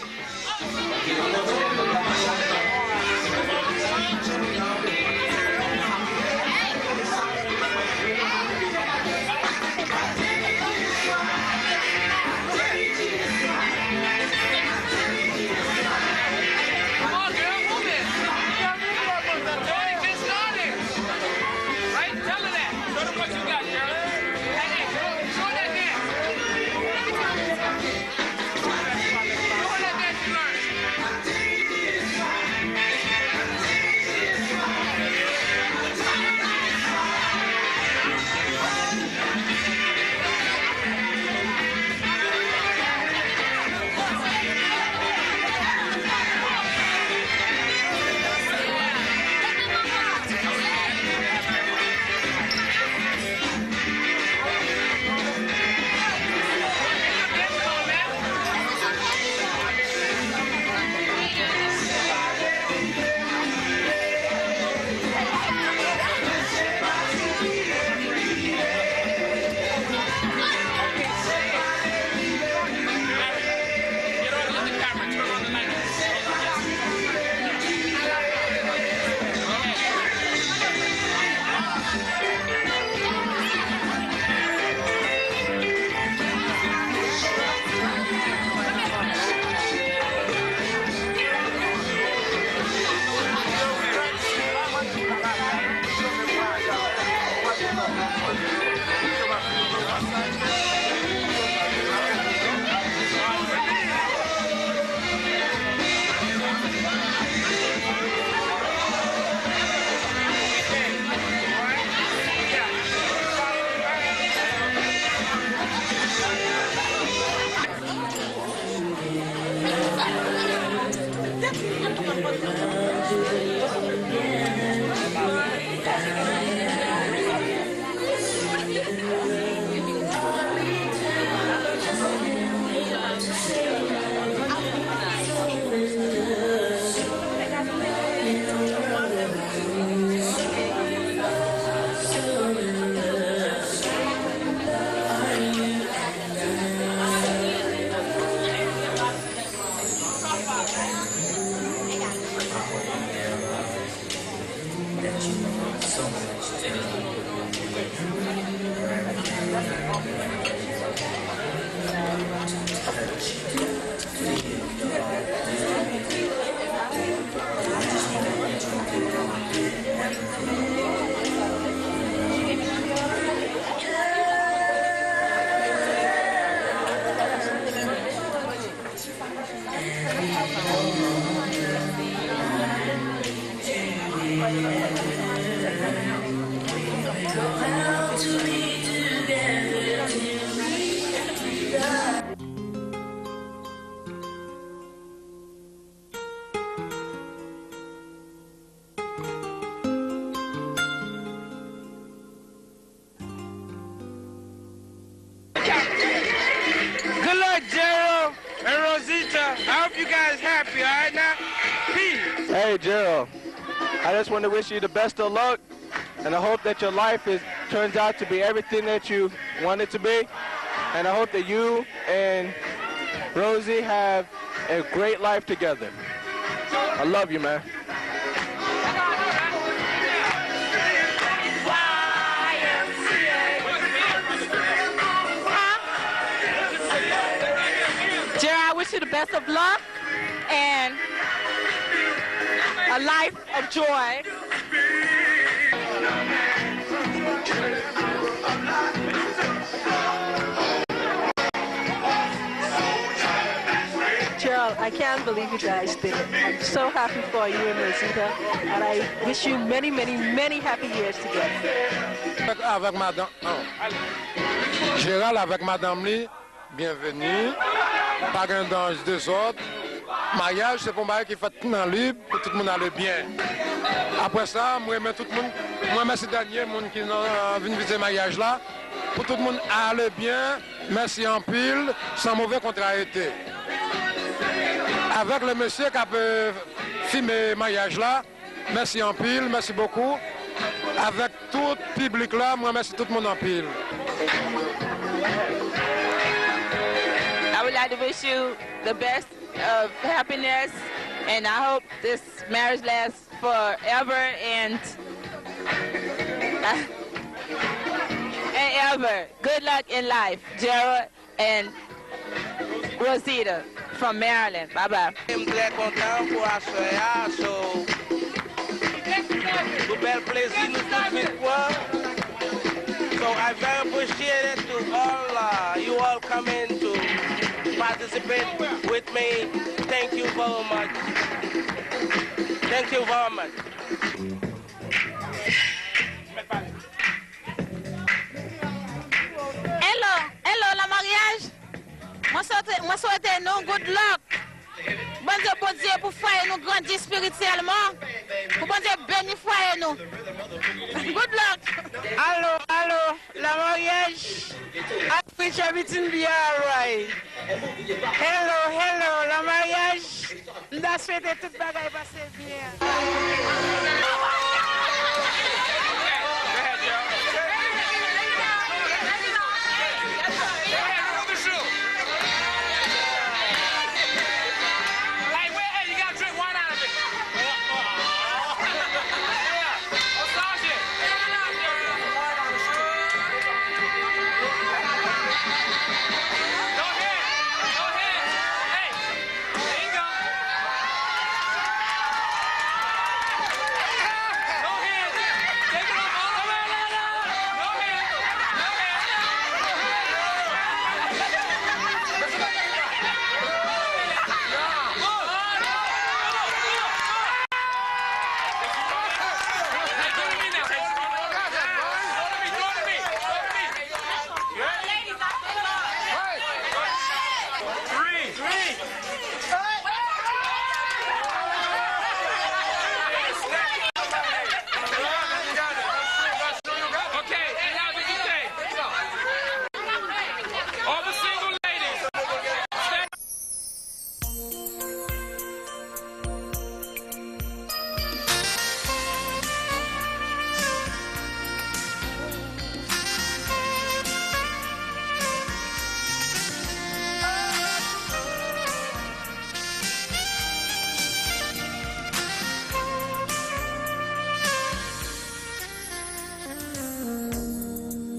Speaker 11: Good luck, Gerald and Rosita. I hope you guys happy, all right now? Peace.
Speaker 12: Hey, Gerald. I just want to wish you the best of luck, and I hope that your life turns out to be everything that you want it to be. And I hope that you and Rosie have a great life together. I love you, man.
Speaker 11: Gerald, I wish you the
Speaker 13: the best of luck and a life of joy.
Speaker 14: Gerald, I can't believe you guys did it. I'm so happy for you and Rosita, and I wish you many, many, many happy years together.
Speaker 15: Avec madame, Gérald avec madame Lee, bienvenue. Pas grand danger de autres. Mariage, c'est pour moi qui fait tout dans libre, pour tout le monde aller bien. Après ça, moi, tout le monde, moi, merci dernier monde qui venu visiter le mariage là. Pour tout le monde aller bien, merci en pile, sans mauvais contrariété. Avec le monsieur qui a filmé le mariage là, merci en pile, merci beaucoup. Avec tout le public là, moi, merci tout le monde en pile.
Speaker 13: I would like to wish you the best of happiness, and I hope this marriage lasts forever and ever. Good luck in life, Gerald and Rosita from Maryland. Bye-bye.
Speaker 11: I'm très content pour assoyer, so tout bel plaisir nous tous victoire. So I very appreciate it to all you all coming to participate with me. Thank you very much. Thank you very much.
Speaker 13: Hello, la mariage. Moi souhaite nous good luck. Bon Dieu pour faire nous grandir spirituellement. Pour bon Dieu bénir faire nous. Good luck.
Speaker 11: Hello, la mariage. I wish everything be alright. Hello, la mariage. Nous souhaitons toute bagaille passer bien.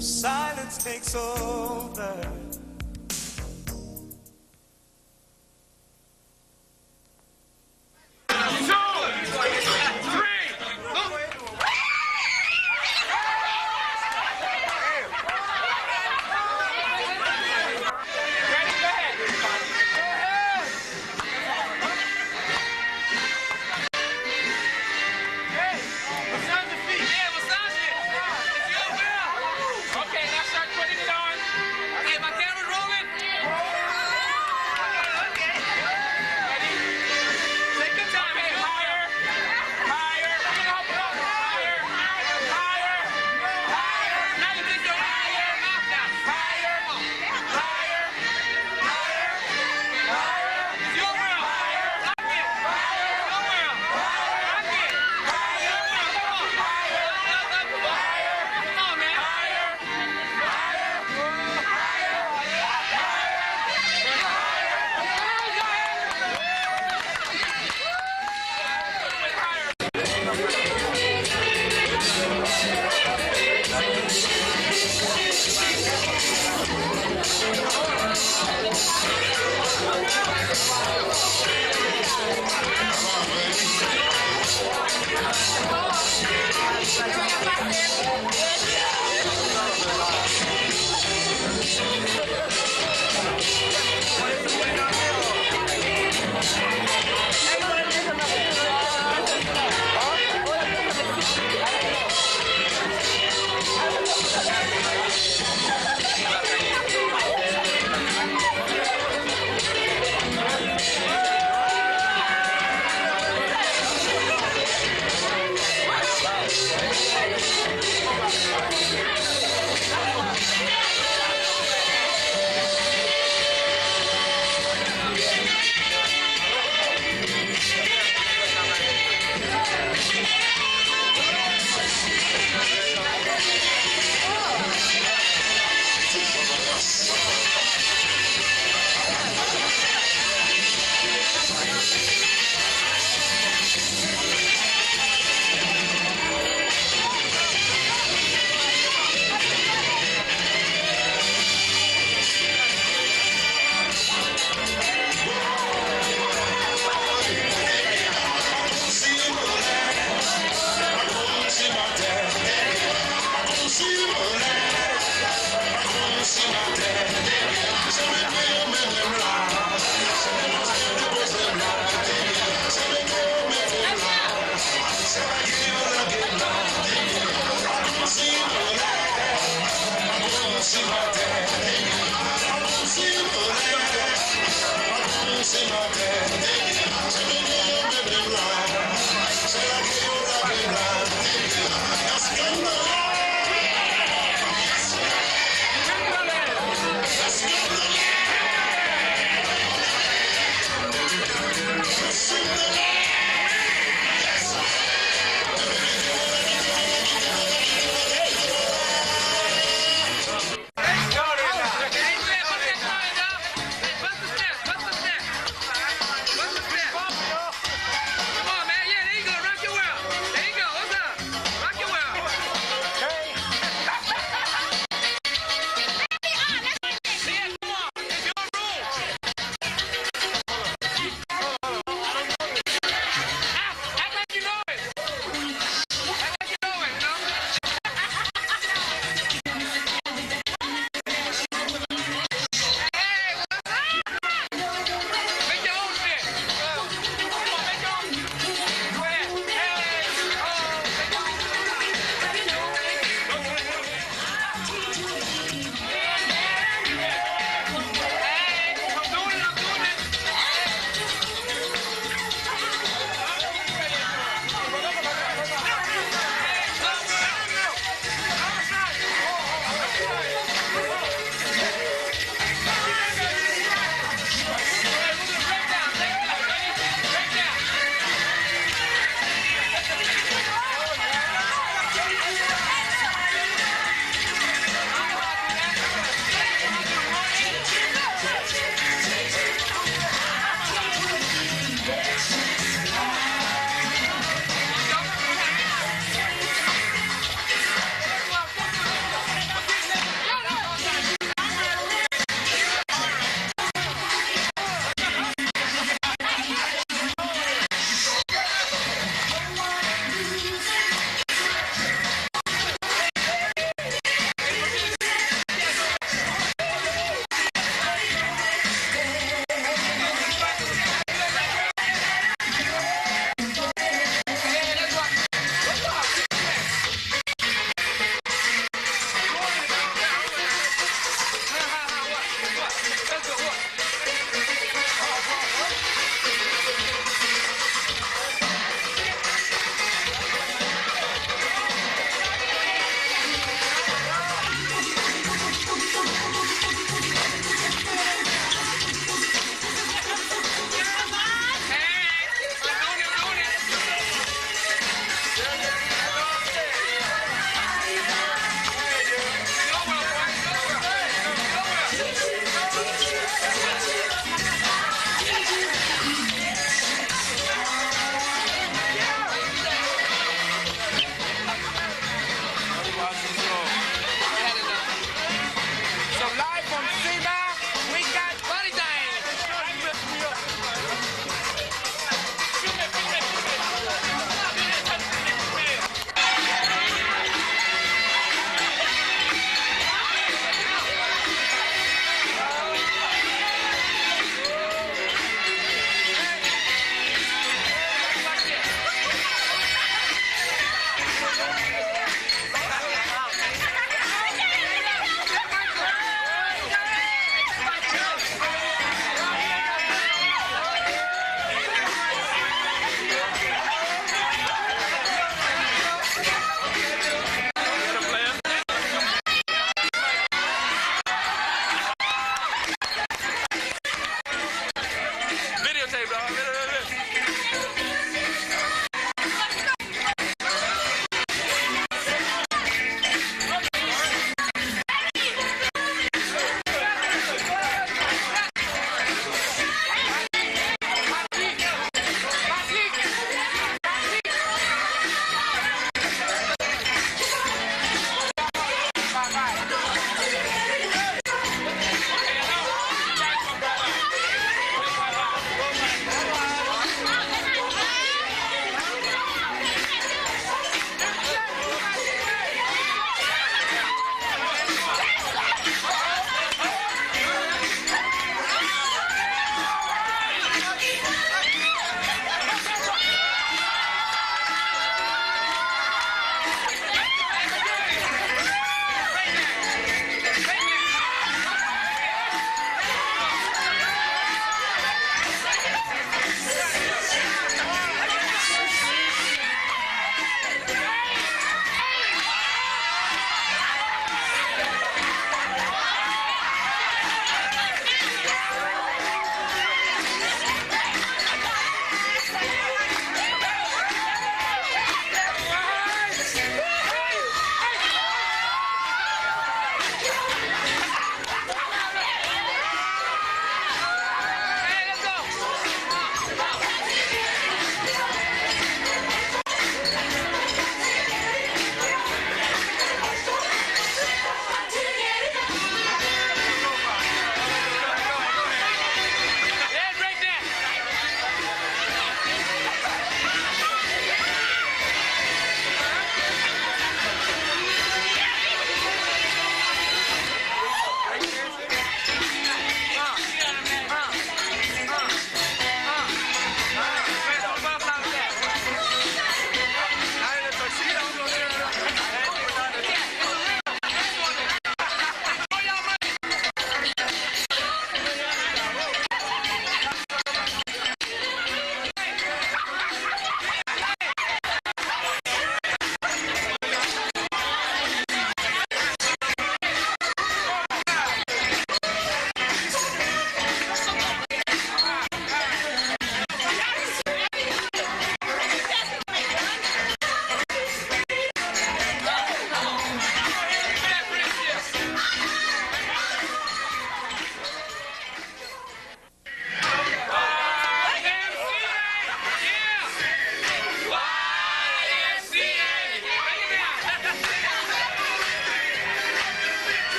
Speaker 1: Silence takes over.
Speaker 11: Okay, now start putting it on.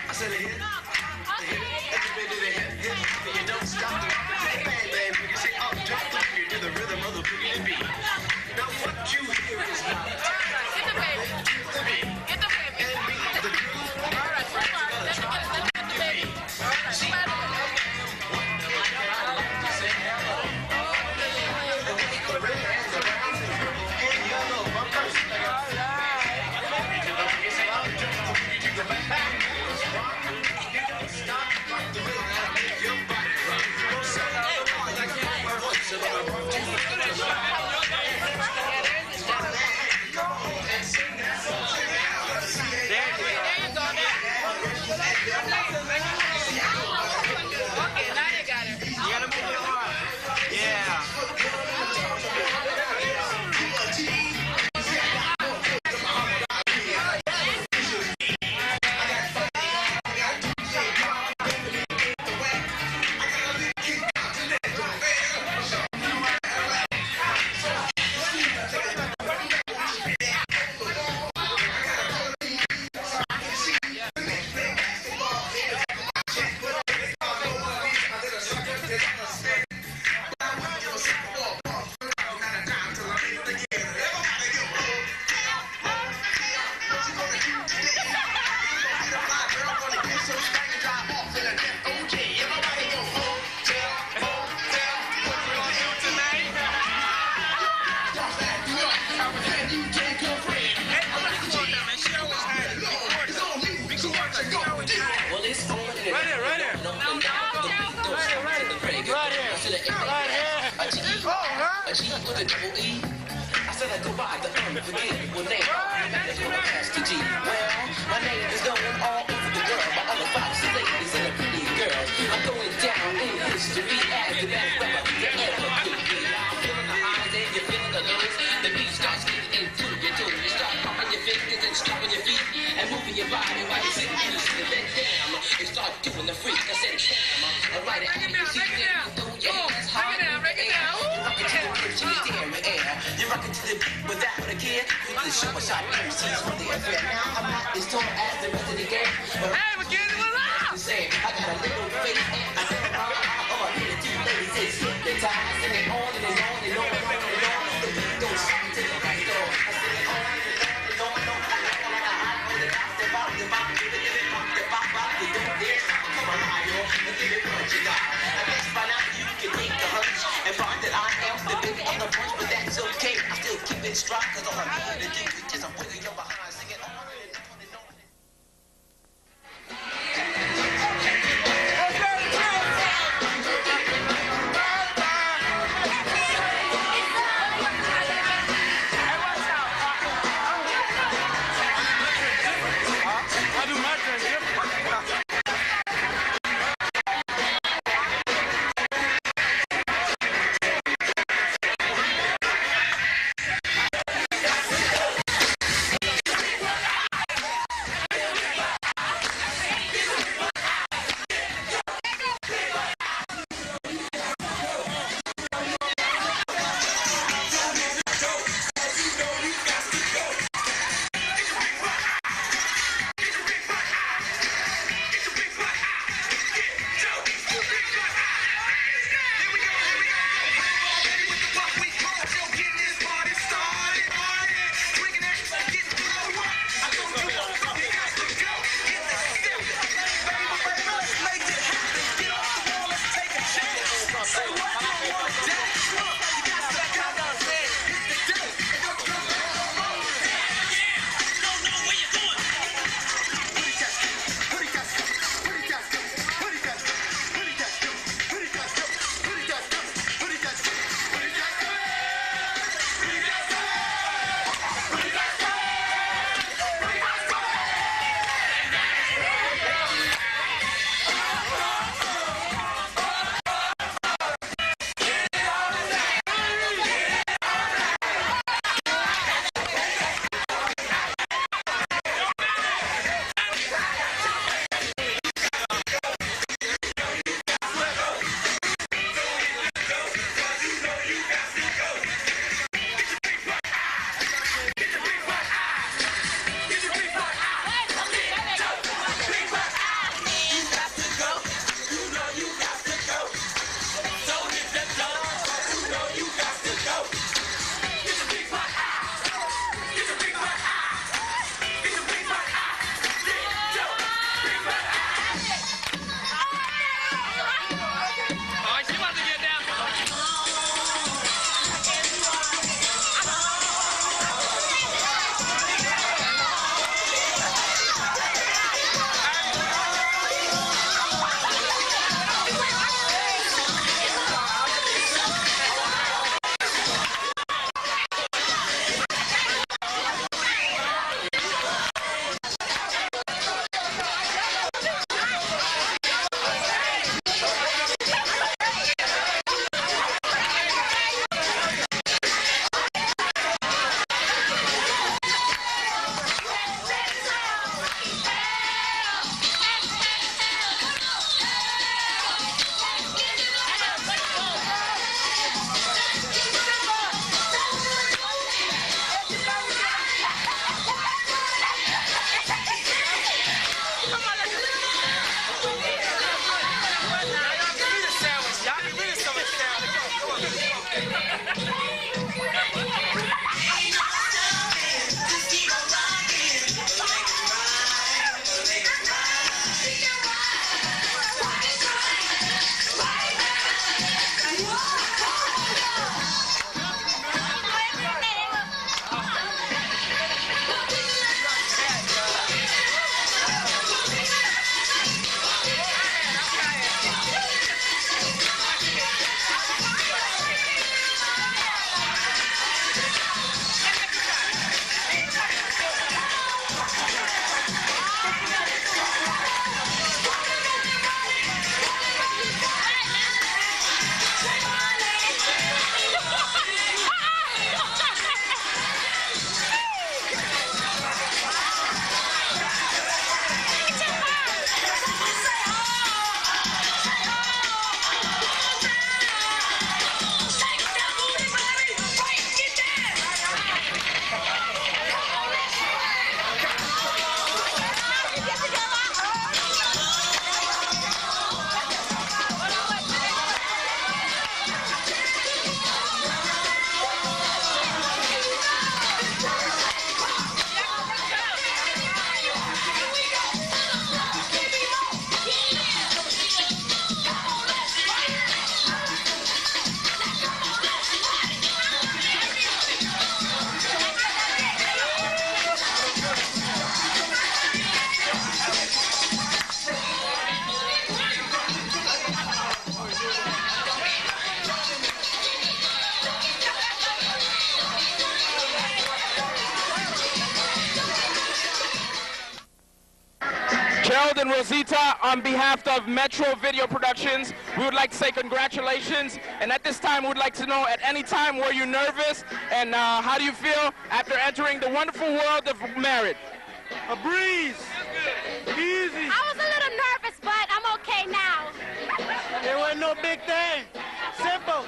Speaker 16: I said a hit. Everybody do the hip, hip, and you don't stop the bang, bang, bang. You say up, drop the boogie to the rhythm of the boogie beat. Now what you hear is not get the baby. Get the baby. And beat the groove. All right, let's get the baby. All right, see?
Speaker 17: Gerald and Rosita, on behalf of Metro Video Productions, we would like to say congratulations. And at this time, we would like to know, at any time, were you nervous? And how do you feel after entering the wonderful world of marriage?
Speaker 18: A breeze. Easy.
Speaker 19: I was a little nervous, but I'm okay now.
Speaker 18: There wasn't no big thing. Simple.